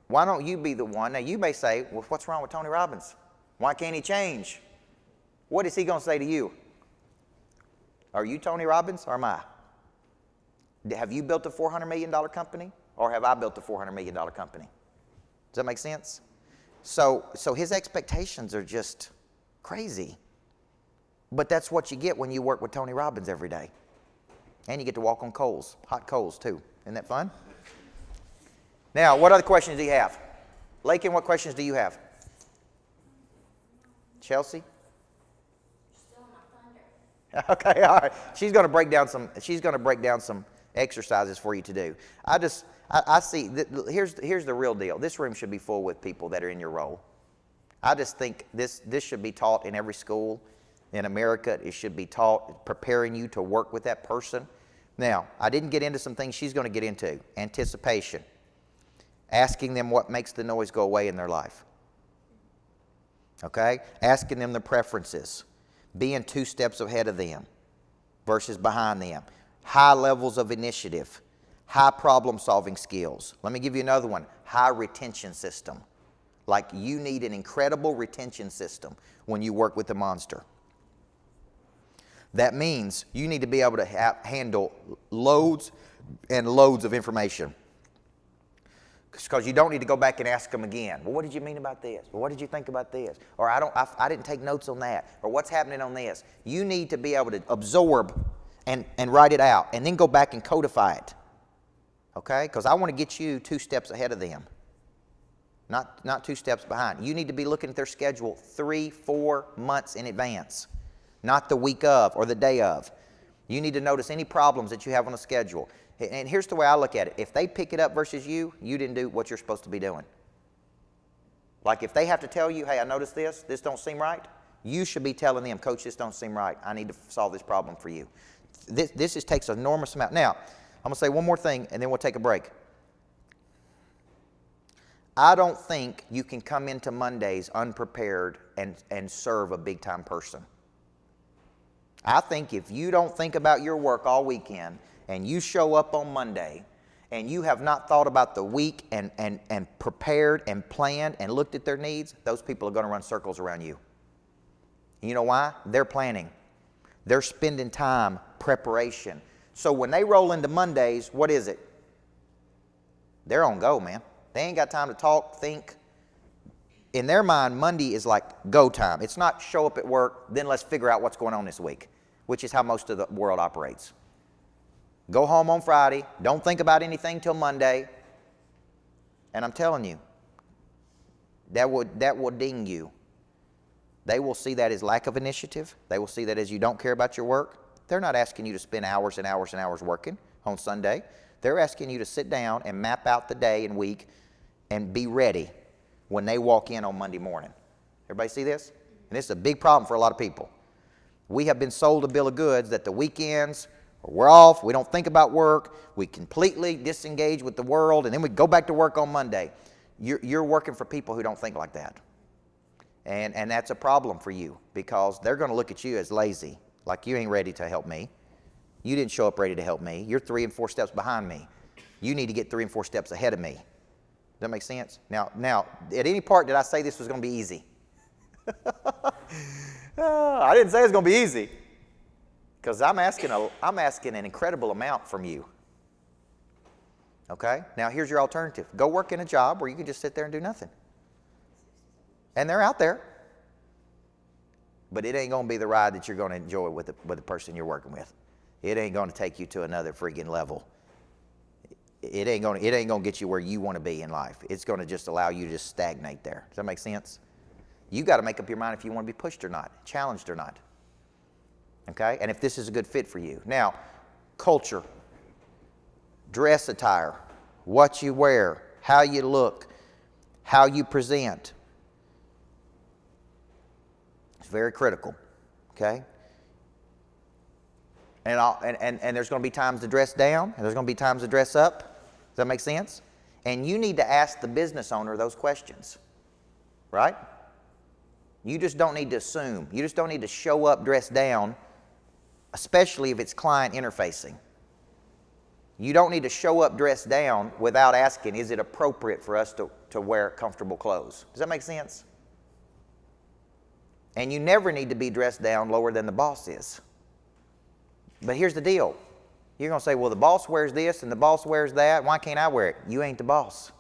why don't you be the one? Now, you may say, well, what's wrong with Tony Robbins? Why can't he change? What is he going to say to you? Are you Tony Robbins or am I? Have you built a $400 million company, or have I built a $400 million company? Does that make sense? So his expectations are just crazy. But that's what you get when you work with Tony Robbins every day. And you get to walk on coals, hot coals too. Isn't that fun? Now, what other questions do you have? Lakin, what questions do you have? Chelsea? Okay, all right. She's going to break down some exercises for you to do. I see, here's the real deal. This room should be full with people that are in your role. I just think this should be taught in every school in America. It should be taught, preparing you to work with that person. Now, I didn't get into some things she's going to get into. Anticipation. Asking them what makes the noise go away in their life. Okay? Asking them their preferences. Being 2 steps ahead of them versus behind them. High levels of initiative. High problem-solving skills. Let me give you another one. High retention system. Like you need an incredible retention system when you work with the monster. That means you need to be able to handle loads and loads of information. Because you don't need to go back and ask them again. Well, what did you mean about this? Well, what did you think about this? Or I didn't take notes on that. Or what's happening on this? You need to be able to absorb and write it out and then go back and codify it. Okay? Because I want to get you 2 steps ahead of them. Not 2 steps behind. You need to be looking at their schedule 3-4 months in advance. Not the week of or the day of. You need to notice any problems that you have on the schedule. And here's the way I look at it. If they pick it up versus you didn't do what you're supposed to be doing. Like if they have to tell you, hey, I noticed this don't seem right, you should be telling them, Coach, this don't seem right. I need to solve this problem for you. This just takes an enormous amount. Now, I'm going to say one more thing, and then we'll take a break. I don't think you can come into Mondays unprepared and serve a big-time person. I think if you don't think about your work all weekend and you show up on Monday and you have not thought about the week and prepared and planned and looked at their needs, those people are going to run circles around you. You know why? They're planning. They're spending time, preparation. So when they roll into Mondays, what is it? They're on go, man. They ain't got time to talk, think. In their mind, Monday is like go time. It's not show up at work, then let's figure out what's going on this week, which is how most of the world operates. Go home on Friday, don't think about anything till Monday, and I'm telling you, that will ding you. They will see that as lack of initiative. They will see that as you don't care about your work. They're not asking you to spend hours and hours and hours working on Sunday. They're asking you to sit down and map out the day and week and be ready when they walk in on Monday morning. Everybody see this? And this is a big problem for a lot of people. We have been sold a bill of goods that the weekends We're off. We don't think about work. We completely disengage with the world, and then we go back to work on Monday. You're working for people who don't think like that. And that's a problem for you because they're going to look at you as lazy, like you ain't ready to help me. You didn't show up ready to help me. You're 3 and 4 steps behind me. You need to get 3 and 4 steps ahead of me. Does that make sense? Now, at any part did I say this was going to be easy? I didn't say it's going to be easy because I'm asking an incredible amount from you. Okay? Now, here's your alternative. Go work in a job where you can just sit there and do nothing. And they're out there. But it ain't going to be the ride that you're going to enjoy with the person you're working with. It ain't going to take you to another freaking level. It ain't going to get you where you want to be in life. It's going to just allow you to just stagnate there. Does that make sense? You got to make up your mind if you want to be pushed or not, challenged or not. Okay? And if this is a good fit for you. Now, culture, dress attire, what you wear, how you look, how you present. It's very critical. Okay? And there's going to be times to dress down, and there's going to be times to dress up. Does that make sense? And you need to ask the business owner those questions, right? You just don't need to assume. You just don't need to show up dressed down, especially if it's client interfacing. You don't need to show up dressed down without asking, is it appropriate for us to wear comfortable clothes? Does that make sense? And you never need to be dressed down lower than the boss is. But here's the deal. You're going to say, well, the boss wears this and the boss wears that. Why can't I wear it? You ain't the boss.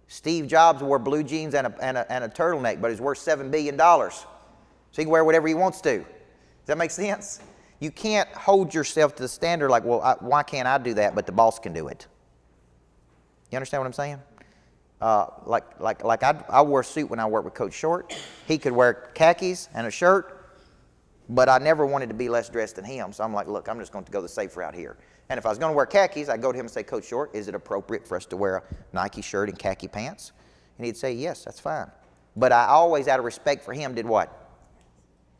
Steve Jobs wore blue jeans and a turtleneck, but he's worth $7 billion. So he can wear whatever he wants to. Does that make sense? You can't hold yourself to the standard like, well, why can't I do that, but the boss can do it? You understand what I'm saying? I wore a suit when I worked with Coach Short. He could wear khakis and a shirt. But I never wanted to be less dressed than him. So I'm like, look, I'm just going to go the safe route here. And if I was going to wear khakis, I'd go to him and say, Coach Short, is it appropriate for us to wear a Nike shirt and khaki pants? And he'd say, yes, that's fine. But I always, out of respect for him, did what?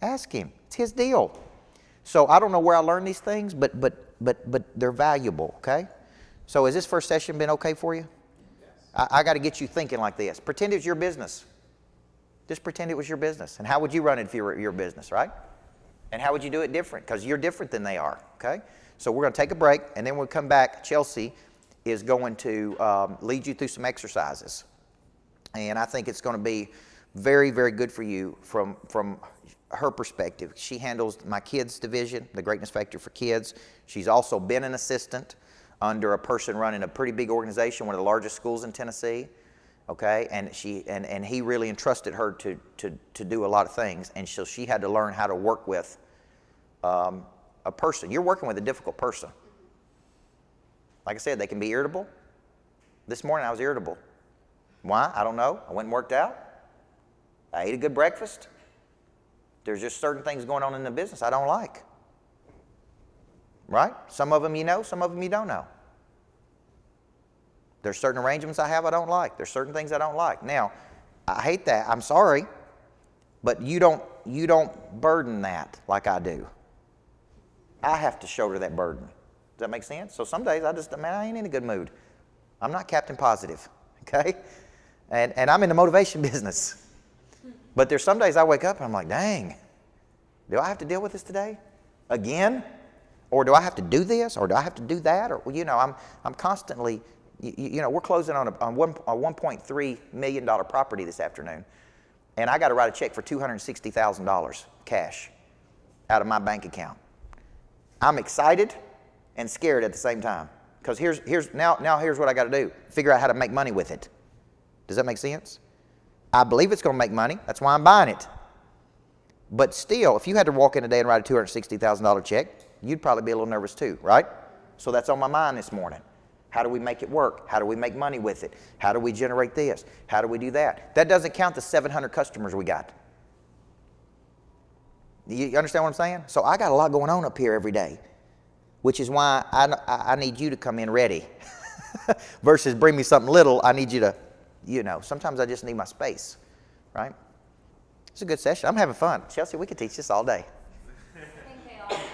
Ask him. It's his deal. So I don't know where I learned these things, but they're valuable, okay? So has this first session been okay for you? Yes. I got to get you thinking like this. Pretend it's your business. Just pretend it was your business. And how would you run it if you were your business, right? And how would you do it different? Because you're different than they are, okay? So we're going to take a break, and then when we come back, Chelsea is going to lead you through some exercises. And I think it's going to be very, very good for you from her perspective. She handles my kids division, the Greatness Factory for Kids. She's also been an assistant under a person running a pretty big organization, one of the largest schools in Tennessee. Okay, and he really entrusted her to do a lot of things, and so she had to learn how to work with a person. You're working with a difficult person. Like I said, they can be irritable. This morning I was irritable. Why? I don't know. I went and worked out. I ate a good breakfast. There's just certain things going on in the business I don't like. Right? Some of them you know, some of them you don't know. There's certain arrangements I have I don't like. There's certain things I don't like. Now, I hate that. I'm sorry. But you don't burden that like I do. I have to shoulder that burden. Does that make sense? So some days I ain't in a good mood. I'm not Captain Positive, okay? And I'm in the motivation business. But there's some days I wake up and I'm like, dang, do I have to deal with this today? Again? Or do I have to do this? Or do I have to do that? Or, I'm constantly... we're closing on a $1.3 million property this afternoon, and I got to write a check for $260,000 cash out of my bank account. I'm excited and scared at the same time because here's what I got to do: figure out how to make money with it. Does that make sense? I believe it's going to make money. That's why I'm buying it. But still, if you had to walk in today and write a $260,000 check, you'd probably be a little nervous too, right? So that's on my mind this morning. How do we make it work? How do we make money with it? How do we generate this? How do we do that? That doesn't count the 700 customers we got. You understand what I'm saying? So I got a lot going on up here every day, which is why I need you to come in ready versus bring me something little. I need you to, sometimes I just need my space, right? It's a good session. I'm having fun. Chelsea, we could teach this all day. I think they all have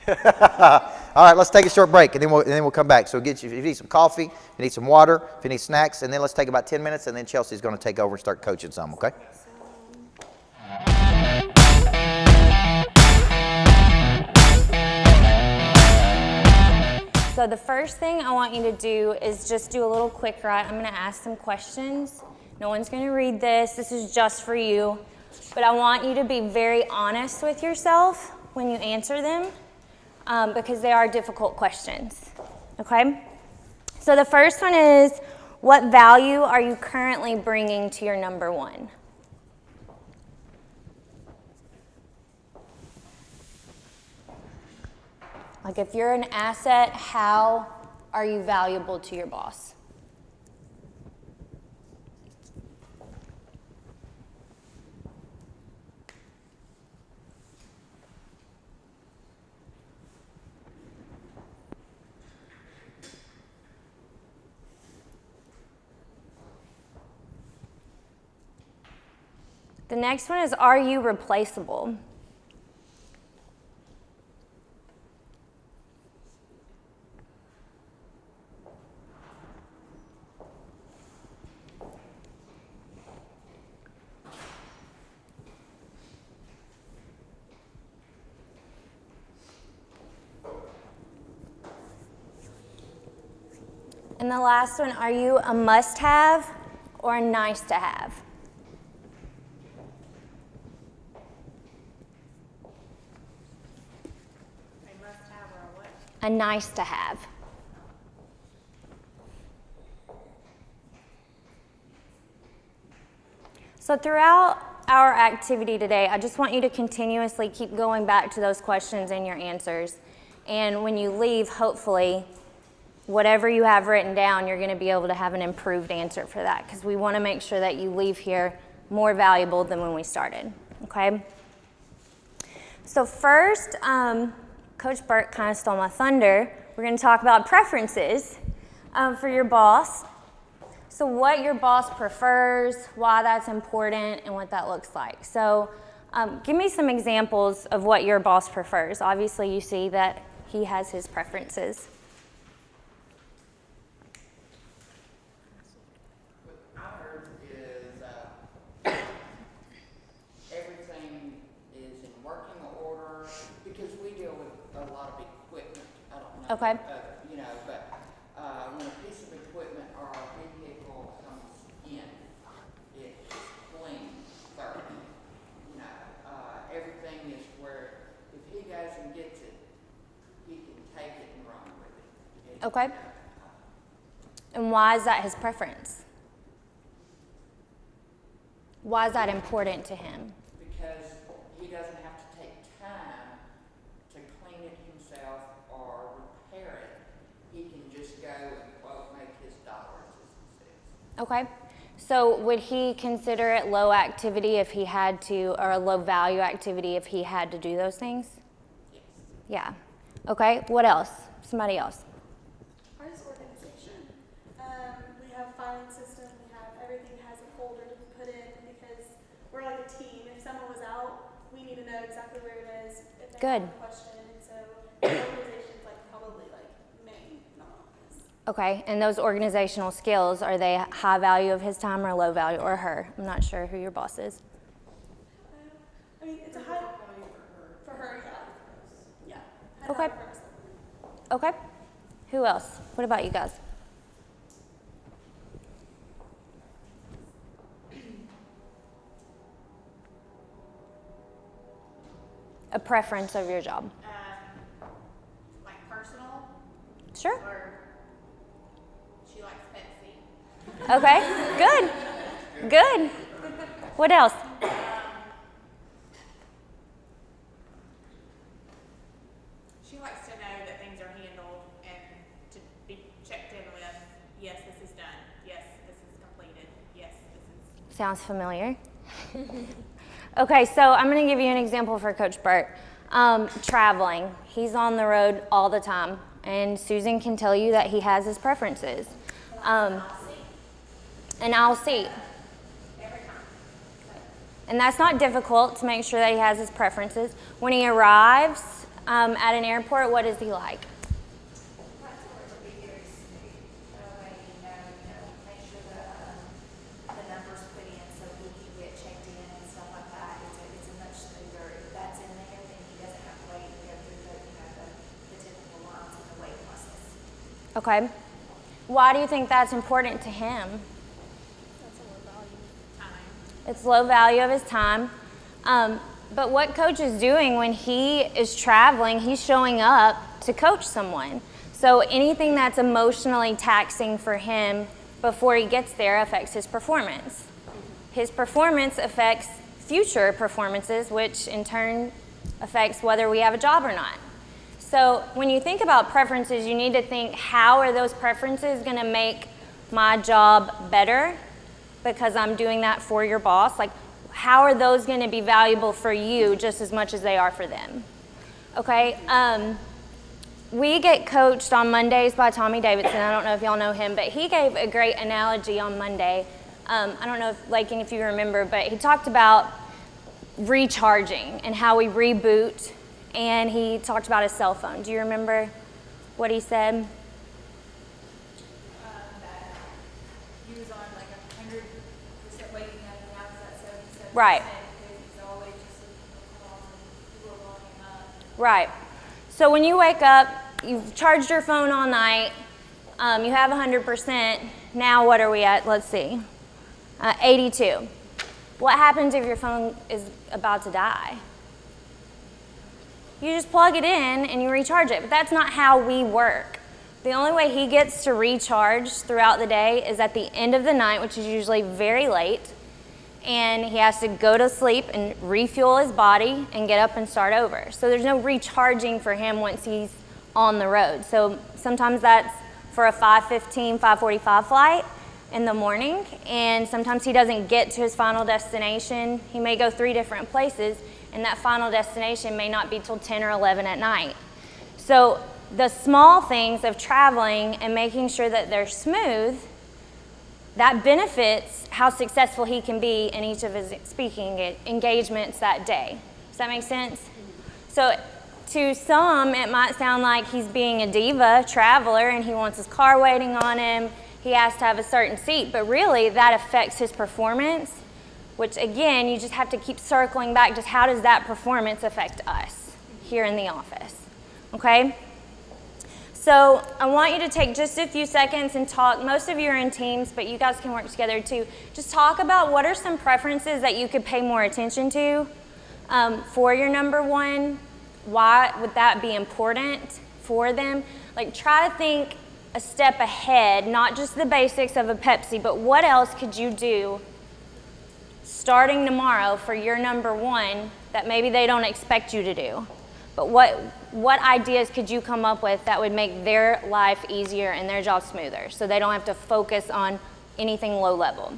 a job All right, let's take a short break, and then we'll come back. So get you, if you need some coffee, if you need some water, if you need snacks, and then let's take about 10 minutes, and then Chelsea's going to take over and start coaching some, okay? So the first thing I want you to do is just do a little quick write. I'm going to ask some questions. No one's going to read this. This is just for you. But I want you to be very honest with yourself when you answer them because they are difficult questions. Okay? So the first one is, what value are you currently bringing to your number one? Like if you're an asset, how are you valuable to your boss? The next one is, are you replaceable? And the last one, are you a must-have or a nice-to-have? A must-have or a what? A nice-to-have. So throughout our activity today, I just want you to continuously keep going back to those questions and your answers. And when you leave, hopefully, whatever you have written down, you're going to be able to have an improved answer for that, because we want to make sure that you leave here more valuable than when we started, okay? So first, Coach Burke kind of stole my thunder. We're going to talk about preferences for your boss. So what your boss prefers, why that's important, and what that looks like. So give me some examples of what your boss prefers. Obviously, you see that he has his preferences. What I heard is everything is in working order because we deal with a lot of equipment. I don't know. Okay. You know, but when a piece of equipment or a vehicle comes in, it's clean, thorough. You know, everything is where if he goes and gets it, he can take it and run with it. Okay. And why is that his preference? Why is that important to him? Because he doesn't have to take time to clean it himself or repair it. He can just go and, quote, make his dollars, as he says. Okay. So would he consider it low activity if he had to, or a low value activity if he had to do those things? Yes. Yeah. Okay. What else? Somebody else. Ours is organization. We have filing system, we have everything has a folder to put in because we're like a team. If someone was out, we need to know exactly where it is. If they Good. have a question, and so organization is like probably like main, not this. Okay. And those organizational skills, are they high value of his time or low value, or her? I'm not sure who your boss is. I mean, it's a high value for her, yeah. Yeah. Okay. For us. Okay. Who else? What about you guys? A preference of your job. Like personal, Sure. or she likes Pepsi. Okay. Good. Good. What else? She likes to know that things are handled and to be checked in with, yes, this is done, yes, this is completed, yes, this is. Sounds familiar. Okay, so I'm going to give you an example for Coach Burt. Traveling. He's on the road all the time, and Susan can tell you that he has his preferences. An aisle seat. And that's not difficult to make sure that he has his preferences. When he arrives, At an airport, what is he like? Make sure the numbers put in so he can get checked in and stuff like that. It's a much smoother. If that's in there, then he doesn't have to wait and go through the typical lines in the wait process. Okay. Why do you think that's important to him? It's low value of his time. But what coach is doing when he is traveling, he's showing up to coach someone. So anything that's emotionally taxing for him before he gets there affects his performance. His performance affects future performances, which in turn affects whether we have a job or not. So when you think about preferences, you need to think, how are those preferences going to make my job better because I'm doing that for your boss? Like, how are those going to be valuable for you just as much as they are for them? Okay. We get coached on Mondays by Tommy Davidson. I don't know if y'all know him, but he gave a great analogy on Monday. I don't know if, Lakin, if you remember, but he talked about recharging and how we reboot, and he talked about his cell phone. Do you remember what he said? That he was on like 100% waking up, and now he's at 77%. Right. Because he's always just looking for calls and people are blowing him up. Right. So when you wake up, you've charged your phone all night, you have 100%. Now what are we at? Let's see. 82. What happens if your phone is about to die? You just plug it in and you recharge it. But that's not how we work. The only way he gets to recharge throughout the day is at the end of the night, which is usually very late. And he has to go to sleep and refuel his body and get up and start over. So there's no recharging for him once he's on the road. So sometimes that's for a 5:15, 5:45 flight in the morning, and sometimes he doesn't get to his final destination. He may go 3 different places, and that final destination may not be till 10 or 11 at night. So the small things of traveling and making sure that they're smooth, that benefits how successful he can be in each of his speaking engagements that day. Does that make sense? So to some, it might sound like he's being a diva traveler and he wants his car waiting on him. He has to have a certain seat, but really that affects his performance, which again, you just have to keep circling back. Just how does that performance affect us here in the office? Okay? So I want you to take just a few seconds and talk. Most of you are in teams, but you guys can work together too. Just talk about what are some preferences that you could pay more attention to for your number one. Why would that be important for them? Like, try to think a step ahead, not just the basics of a Pepsi, but what else could you do starting tomorrow for your number one that maybe they don't expect you to do? But what ideas could you come up with that would make their life easier and their job smoother so they don't have to focus on anything low level?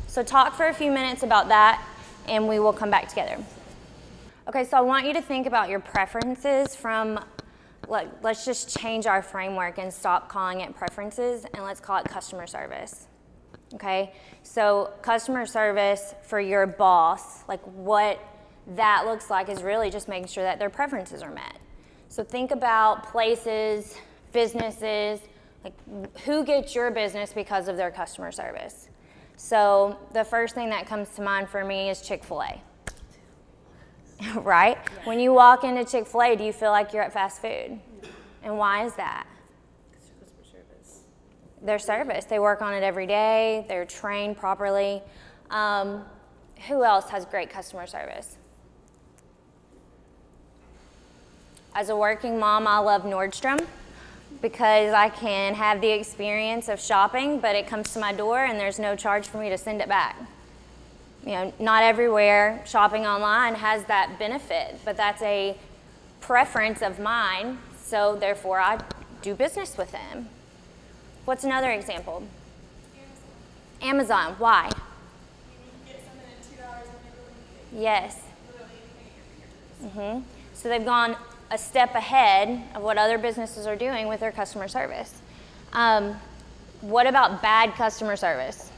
So talk for a few minutes about that and we will come back together. Okay, so I want you to think about your preferences from, let's just change our framework and stop calling it preferences and let's call it customer service. Okay, so customer service for your boss, like what that looks like is really just making sure that their preferences are met. So think about places, businesses, like who gets your business because of their customer service. So the first thing that comes to mind for me is Chick-fil-A. Right? Yeah. When you walk into Chick-fil-A, do you feel like you're at fast food? And why is that? Customer service. Their service. They work on it every day. They're trained properly. Who else has great customer service? As a working mom, I love Nordstrom because I can have the experience of shopping, but it comes to my door and there's no charge for me to send it back. You know, not everywhere shopping online has that benefit, but that's a preference of mine, so therefore I do business with them. What's another example? Amazon. Why? You can get something in 2 hours and they really need it. Yes. Literally anything at your fingertips. So they've gone a step ahead of what other businesses are doing with their customer service. What about bad customer service?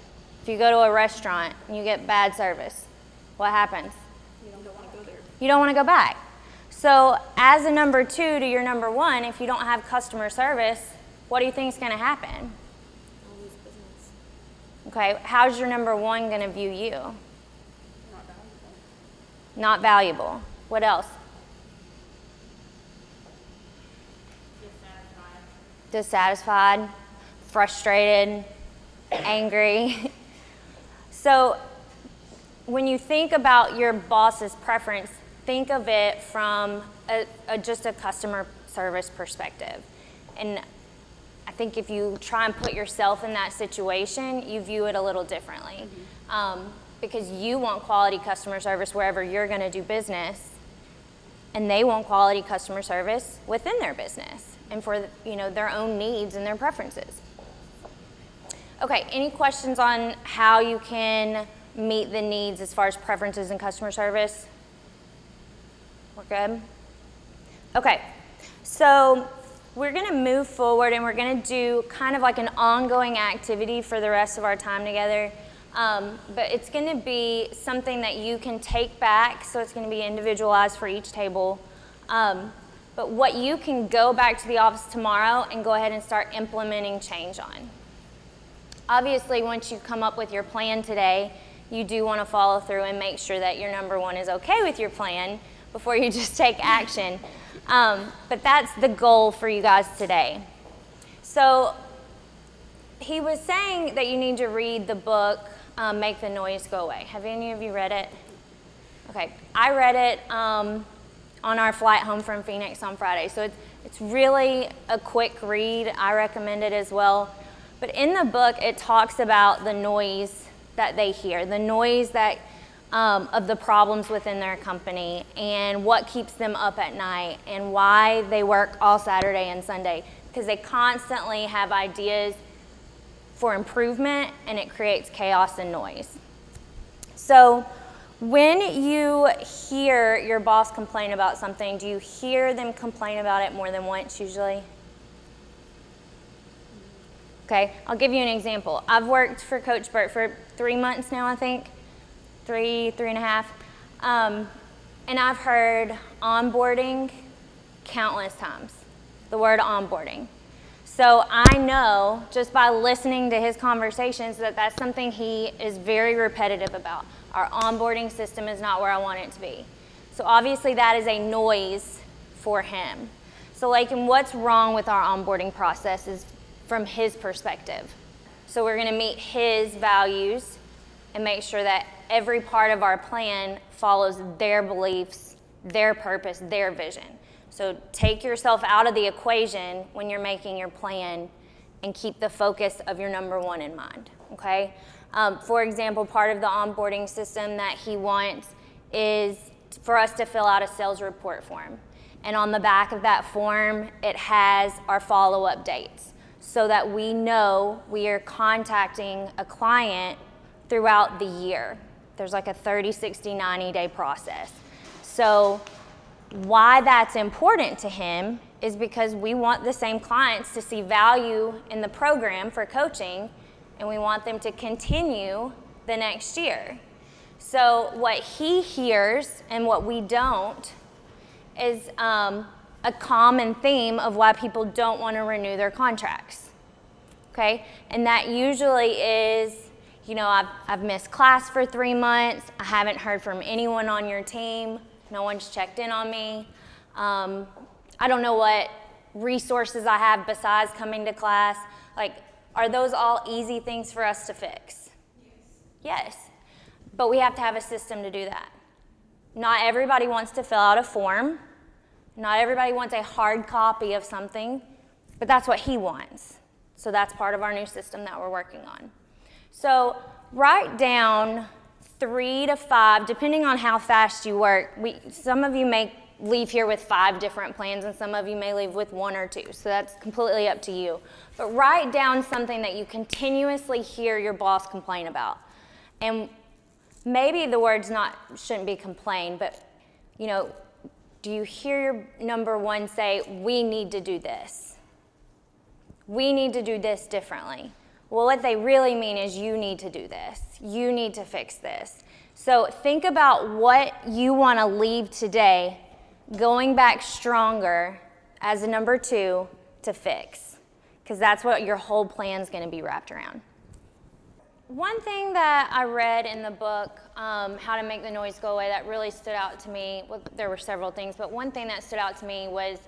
If you go to a restaurant and you get bad service, what happens? You don't want to go there. You don't want to go back. So as a number 2 to your number 1, if you don't have customer service, what do you think is going to happen? Okay, how's your number 1 going to view you? Not valuable. What else? Dissatisfied, frustrated, angry. So when you think about your boss's preference, think of it from just a customer service perspective. And I think if you try and put yourself in that situation, you view it a little differently. Because you want quality customer service wherever you're going to do business, and they want quality customer service within their business and for their own needs and their preferences. Okay, any questions on how you can meet the needs as far as preferences in customer service? We're good? Okay, so we're going to move forward and we're going to do kind of like an ongoing activity for the rest of our time together. But it's going to be something that you can take back, so it's going to be individualized for each table. But what you can go back to the office tomorrow and go ahead and start implementing change on. Obviously, once you come up with your plan today, you do want to follow through and make sure that your number 1 is okay with your plan before you just take action. But that's the goal for you guys today. So he was saying that you need to read the book, Make the Noise Go Away. Have any of you read it? Okay, I read it on our flight home from Phoenix on Friday. So it's really a quick read. I recommend it as well. But in the book, it talks about the noise that they hear, the noise that of the problems within their company and what keeps them up at night and why they work all Saturday and Sunday, because they constantly have ideas for improvement and it creates chaos and noise. So when you hear your boss complain about something, do you hear them complain about it more than once usually? Okay, I'll give you an example. I've worked for Coach Burt for 3 months now, I think. 3.5. And I've heard onboarding countless times, the word onboarding. So I know just by listening to his conversations that that's something he is very repetitive about. Our onboarding system is not where I want it to be. So obviously that is a noise for him. So Lakin, what's wrong with our onboarding process is from his perspective. So we're going to meet his values and make sure that every part of our plan follows their beliefs, their purpose, their vision. So take yourself out of the equation when you're making your plan and keep the focus of your number 1 in mind, okay? For example, part of the onboarding system that he wants is for us to fill out a sales report form. And on the back of that form, it has our follow-up dates so that we know we are contacting a client throughout the year. There's like a 30, 60, 90-day process. So why that's important to him is because we want the same clients to see value in the program for coaching, and we want them to continue the next year. So what he hears and what we don't is a common theme of why people don't want to renew their contracts, okay? And that usually is, I've missed class for 3 months, I haven't heard from anyone on your team, no one's checked in on me, I don't know what resources I have besides coming to class. Like, are those all easy things for us to fix? Yes. But we have to have a system to do that. Not everybody wants to fill out a form. Not everybody wants a hard copy of something, but that's what he wants. So that's part of our new system that we're working on. So write down 3 to 5, depending on how fast you work. Some of you may leave here with 5 different plans, and some of you may leave with 1 or 2. So that's completely up to you. But write down something that you continuously hear your boss complain about. And maybe the words shouldn't be complain, but do you hear your number 1 say, we need to do this? We need to do this differently. Well, what they really mean is you need to do this. You need to fix this. So think about what you want to leave today going back stronger as a number 2 to fix, because that's what your whole plan is going to be wrapped around. One thing that I read in the book, How to Make the Noise Go Away, that really stood out to me, well, there were several things, but one thing that stood out to me was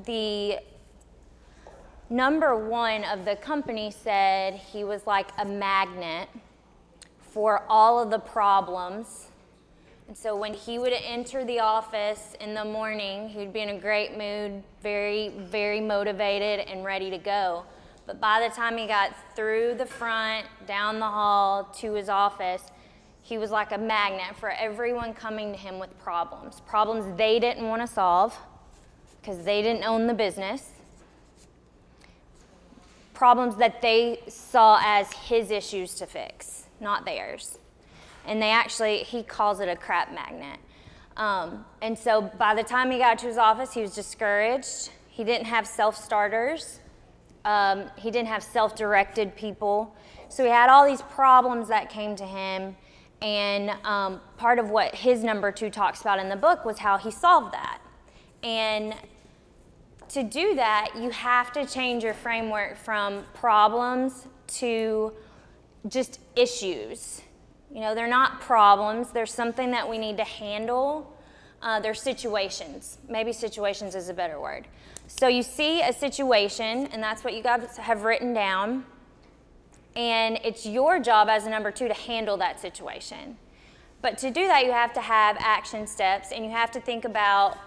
the number 1 of the company said he was like a magnet for all of the problems. And so when he would enter the office in the morning, he'd be in a great mood, very, very motivated and ready to go. But by the time he got through the front, down the hall to his office, he was like a magnet for everyone coming to him with problems. Problems they didn't want to solve because they didn't own the business. Problems that they saw as his issues to fix, not theirs. And he calls it a crap magnet. And so by the time he got to his office, he was discouraged. He didn't have self-starters. He didn't have self-directed people. So he had all these problems that came to him. And part of what his number 2 talks about in the book was how he solved that. And to do that, you have to change your framework from problems to just issues. You know, they're not problems. They're something that we need to handle. They're situations. Maybe situations is a better word. So you see a situation, and that's what you guys have written down. And it's your job as a number 2 to handle that situation. But to do that, you have to have action steps, and you have to think about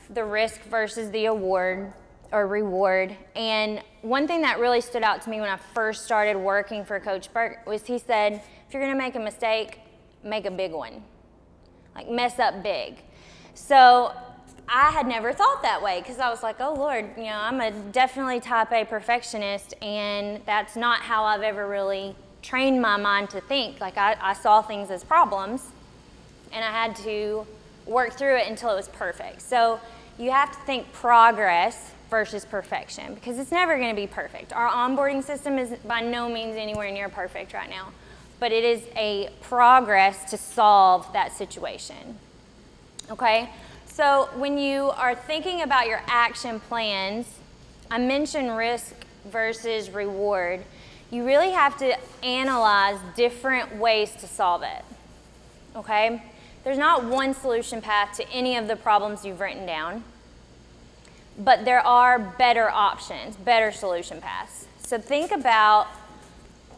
the risk versus the award or reward. And one thing that really stood out to me when I first started working for Coach Burke was he said, if you're gonna make a mistake, make a big one. Like mess up big. So I had never thought that way because I was like, oh Lord, you know, I'm a definitely type A perfectionist, and that's not how I've ever really trained my mind to think. Like I saw things as problems, and I had to work through it until it was perfect. So you have to think progress versus perfection, because it's never going to be perfect. Our onboarding system is by no means anywhere near perfect right now, but it is a progress to solve that situation. Okay? So when you are thinking about your action plans, I mentioned risk versus reward. You really have to analyze different ways to solve it. Okay? There's not one solution path to any of the problems you've written down, but there are better options, better solution paths. So think about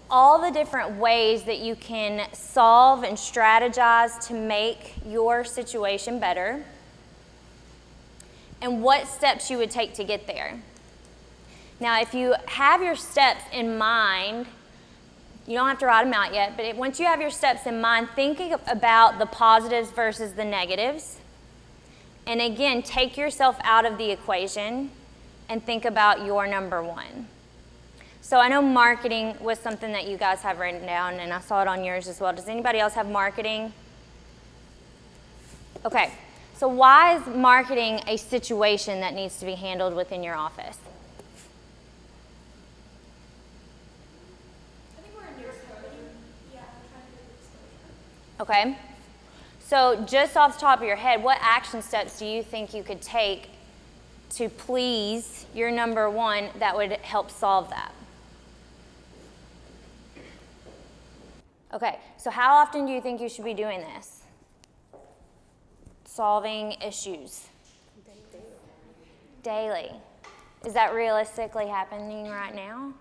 all the different ways that you can solve and strategize to make your situation better, and what steps you would take to get there. Now, if you have your steps in mind, you don't have to write them out yet, but once you have your steps in mind, thinking about the positives versus the negatives. And again, take yourself out of the equation and think about your number 1. So I know marketing was something that you guys have written down, and I saw it on yours as well. Does anybody else have marketing? Okay, so why is marketing a situation that needs to be handled within your office? I think we're a news company. Yeah, we're trying to get exposure. Okay, so just off the top of your head, what action steps do you think you could take to please your number 1 that would help solve that? Okay, so how often do you think you should be doing this? Solving issues. Daily. Is that realistically happening right now?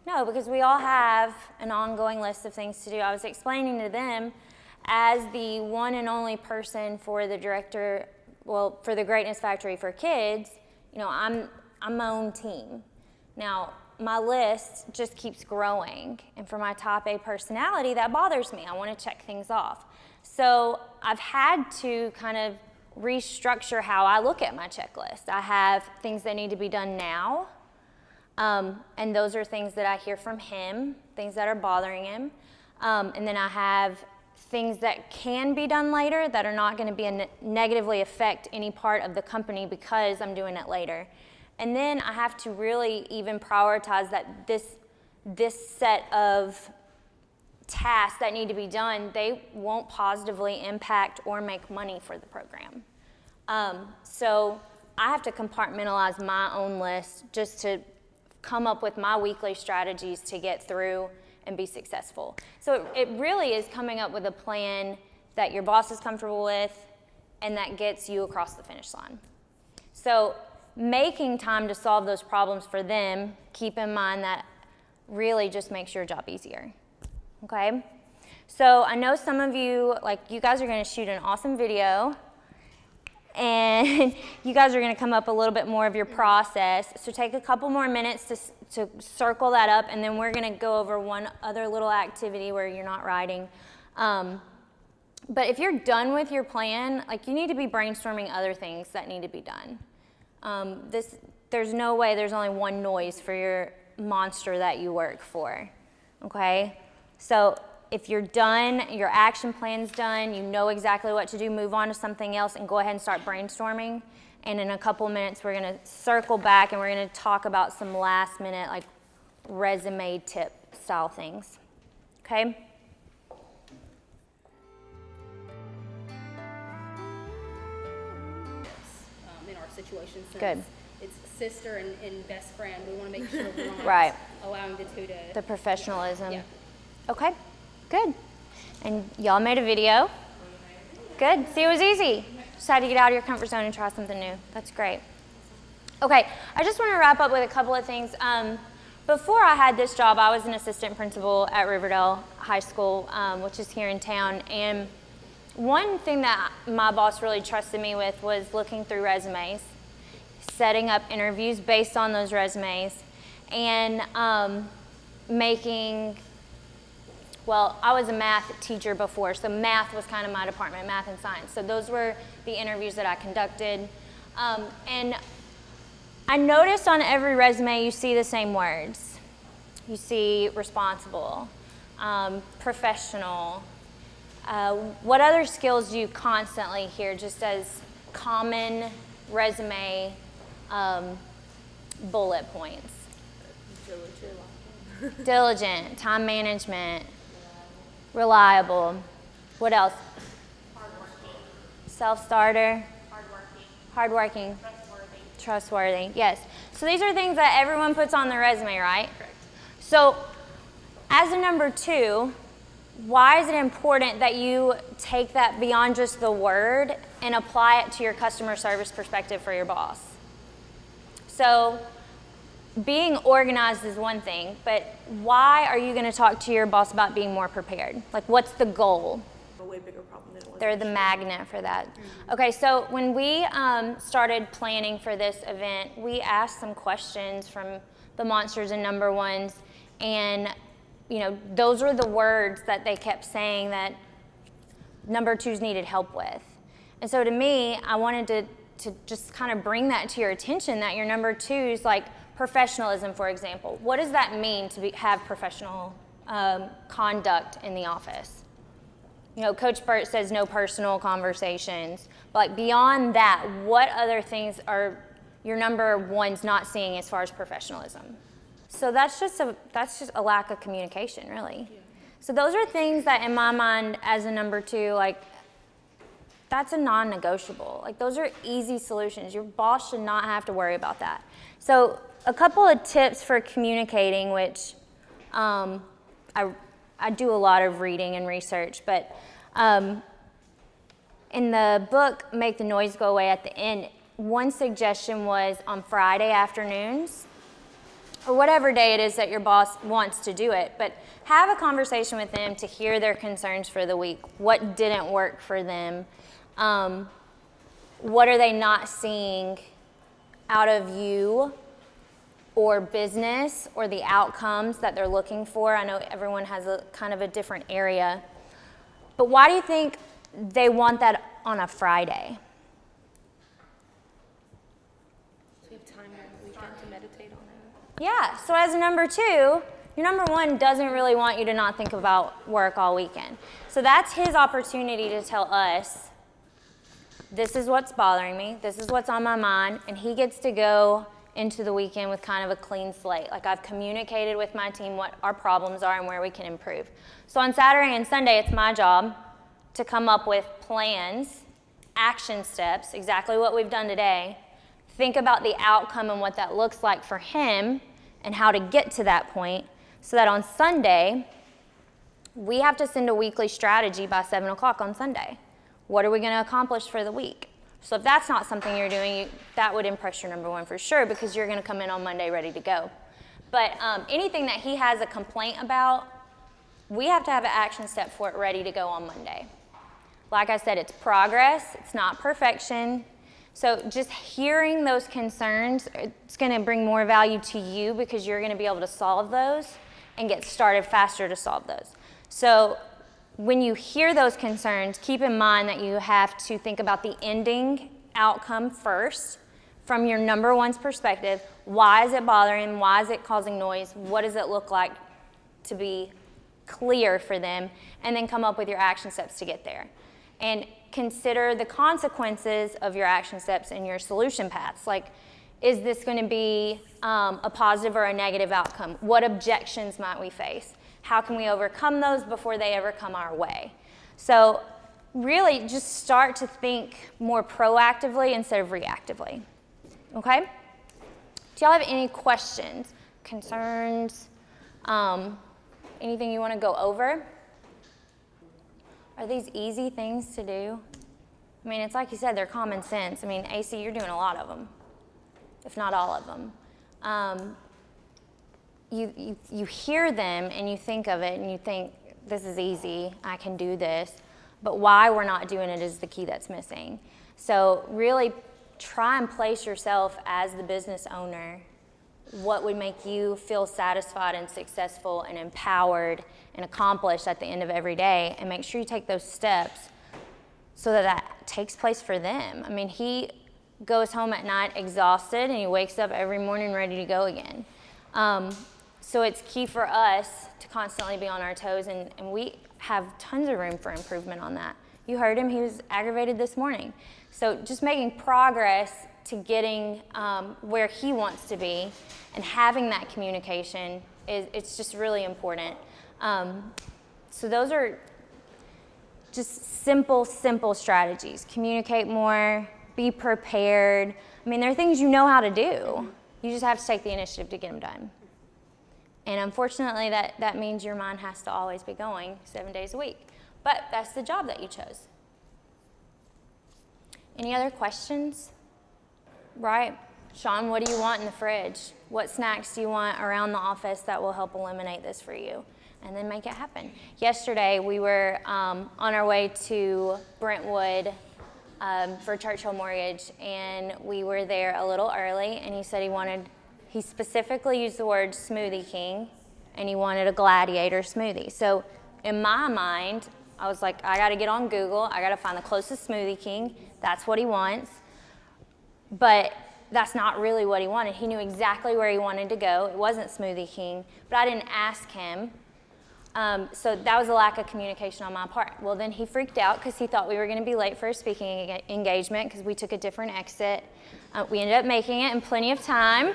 No, because we all have an ongoing list of things to do. I was explaining to them, as the one and only person for the director, well, for the Greatness Factory for Kids, you know, I'm my own team. Now, my list just keeps growing, and for my type A personality, that bothers me. I want to check things off. So I've had to kind of restructure how I look at my checklist. I have things that need to be done now, and those are things that I hear from him, things that are bothering him, and then I have things that can be done later that are not going to be negatively affect any part of the company because I'm doing it later. And then I have to really even prioritize that this set of tasks that need to be done, they won't positively impact or make money for the program. So I have to compartmentalize my own list just to come up with my weekly strategies to get through and be successful. So it really is coming up with a plan that your boss is comfortable with and that gets you across the finish line. So making time to solve those problems for them, keep in mind that really just makes your job easier, okay? So I know some of you, like you guys are gonna shoot an awesome video and you guys are gonna come up a little bit more of your process. So take a couple more minutes to circle that up, and then we're gonna go over one other little activity where you're not writing. But if you're done with your plan, like you need to be brainstorming other things that need to be done. There's no way there's only one noise for your monster that you work for, okay? So if you're done, your action plan's done, you know exactly what to do, move on to something else and go ahead and start brainstorming. And in a couple minutes, we're gonna circle back and we're gonna talk about some last minute, like resume tip style things, okay? In our situation, since Good. it's sister and best friend, we want to make sure we're not Right. allowing the two to. The professionalism. Yeah. Okay, good. And y'all made a video. Good, see, it was easy. Just had to get out of your comfort zone and try something new. That's great. Okay, I just want to wrap up with a couple of things. Before I had this job, I was an assistant principal at Riverdale High School, which is here in town. And one thing that my boss really trusted me with was looking through resumes, setting up interviews based on those resumes, and making, well, I was a math teacher before, so math was kind of my department, math and science. So those were the interviews that I conducted. And I noticed on every resume you see the same words. You see responsible, professional. What other skills do you constantly hear just as common resume bullet points? Diligent, time management, reliable. What else? Hardworking, Self-starter, hardworking, hardworking, trustworthy. trustworthy. Yes. So these are things that everyone puts on their resume, right? Correct. So as a number 2, why is it important that you take that beyond just the word and apply it to your customer service perspective for your boss? So being organized is one thing, but why are you going to talk to your boss about being more prepared? Like, what's the goal? A way bigger problem than it was. They're the magnet for that. Okay, so when we started planning for this event, we asked some questions from the monsters and number ones, and you know, those were the words that they kept saying that number 2s needed help with. And so to me, I wanted to just kind of bring that to your attention, that your number 2s, like professionalism, for example. What does that mean to have professional conduct in the office? You know, Coach Burt says no personal conversations. But like beyond that, what other things are your number 1s not seeing as far as professionalism? So that's just a lack of communication, really. Yeah. So those are things that in my mind as a number 2, like that's a non-negotiable. Like those are easy solutions. Your boss should not have to worry about that. So a couple of tips for communicating, which I do a lot of reading and research, but in the book, Make the Noise Go Away at the end, one suggestion was on Friday afternoons, or whatever day it is that your boss wants to do it, but have a conversation with them to hear their concerns for the week. What didn't work for them? What are they not seeing out of you or business or the outcomes that they're looking for? I know everyone has a kind of a different area, but why do you think they want that on a Friday? So you have time during the weekend to meditate on it. Yeah, so as a number 2, your number 1 doesn't really want you to not think about work all weekend. So that's his opportunity to tell us, this is what's bothering me, this is what's on my mind, and he gets to go into the weekend with kind of a clean slate. Like I've communicated with my team what our problems are and where we can improve. So on Saturday and Sunday, it's my job to come up with plans action steps, exactly what we've done today. Think about the outcome and what that looks like for him and how to get to that point, so that on Sunday, we have to send a weekly strategy by 7 o'clock on Sunday. What are we going to accomplish for the week? So if that's not something you're doing, that would impress your number one for sure, because you're going to come in on Monday ready to go. But anything that he has a complaint about, we have to have an action step for it ready to go on Monday. Like I said, it's progress, it's not perfection. So just hearing those concerns, it's going to bring more value to you, because you're going to be able to solve those and get started faster to solve those. So when you hear those concerns, keep in mind that you have to think about the ending outcome first from your number one's perspective. Why is it bothering? Why is it causing noise? What does it look like to be clear for them? And then come up with your action steps to get there. And consider the consequences of your action steps and your solution paths. Like, is this going to be a positive or a negative outcome? What objections might we face? How can we overcome those before they ever come our way? So really just start to think more proactively instead of reactively. Okay? Do y'all have any questions, concerns, anything you want to go over? Are these easy things to do? I mean, it's like you said, they're common sense. I mean, AC, you're doing a lot of them, if not all of them. You hear them and you think of it and you think, this is easy, I can do this. But why we're not doing it is the key that's missing. So really try and place yourself as the business owner. What would make you feel satisfied and successful and empowered and accomplished at the end of every day, and make sure you take those steps so that that takes place for them. I mean, he goes home at night exhausted and he wakes up every morning ready to go again. So it's key for us to constantly be on our toes, and we have tons of room for improvement on that. You heard him, he was aggravated this morning. So just making progress to getting where he wants to be and having that communication, it's just really important. So those are just simple strategies. Communicate more, be prepared. I mean, there are things you know how to do. You just have to take the initiative to get them done. And unfortunately, that means your mind has to always be going 7 days a week. But that's the job that you chose. Any other questions? Right. Sean, what do you want in the fridge? What snacks do you want around the office that will help eliminate this for you? And then make it happen. Yesterday, we were on our way to Brentwood for Churchill Mortgage, and we were there a little early, and he said he specifically used the word Smoothie King, and he wanted a Gladiator smoothie. So in my mind, I was like, I gotta get on Google, I gotta find the closest Smoothie King, that's what he wants. But that's not really what he wanted. He knew exactly where he wanted to go. It wasn't Smoothie King, but I didn't ask him. So that was a lack of communication on my part. Well, then he freaked out because he thought we were going to be late for a speaking engagement because we took a different exit. We ended up making it in plenty of time.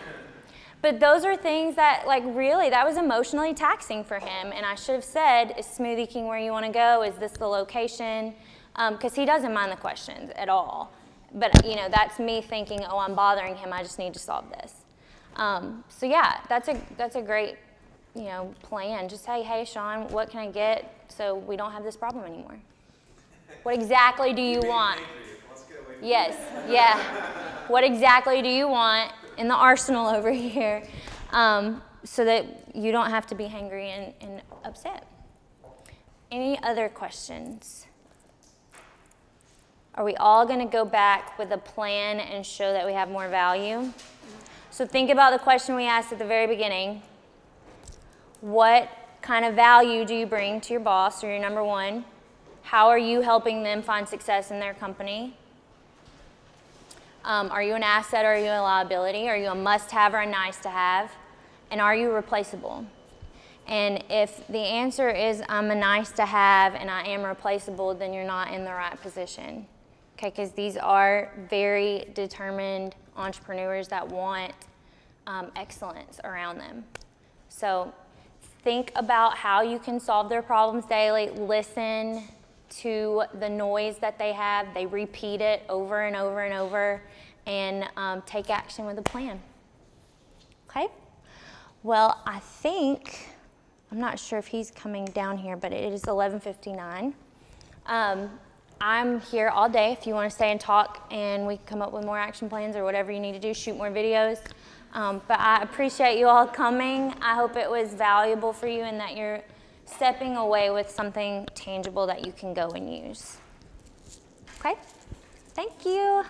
But those are things that, like, really, that was emotionally taxing for him. And I should have said, is Smoothie King where you want to go? Is this the location? Because he doesn't mind the questions at all. But, you know, that's me thinking, oh, I'm bothering him. I just need to solve this. So, yeah, that's a great, you know, plan. Just say, hey, Sean, what can I get so we don't have this problem anymore? What exactly do you want? Yes, yeah. What exactly do you want in the arsenal over here so that you don't have to be hangry and upset? Any other questions? Are we all going to go back with a plan and show that we have more value? So think about the question we asked at the very beginning. What kind of value do you bring to your boss or your number one? How are you helping them find success in their company? Are you an asset or are you a liability? Are you a must-have or a nice-to-have? And are you replaceable? And if the answer is I'm a nice-to-have and I am replaceable, then you're not in the right position. Okay, because these are very determined entrepreneurs that want excellence around them. So think about how you can solve their problems daily. Listen to the noise that they have. They repeat it over and over and over, and take action with a plan. Okay? Well, I think, I'm not sure if he's coming down here, but it is 11:59. I'm here all day if you want to stay and talk, and we can come up with more action plans or whatever you need to do, shoot more videos. But I appreciate you all coming. I hope it was valuable for you and that you're stepping away with something tangible that you can go and use. Okay? Thank you.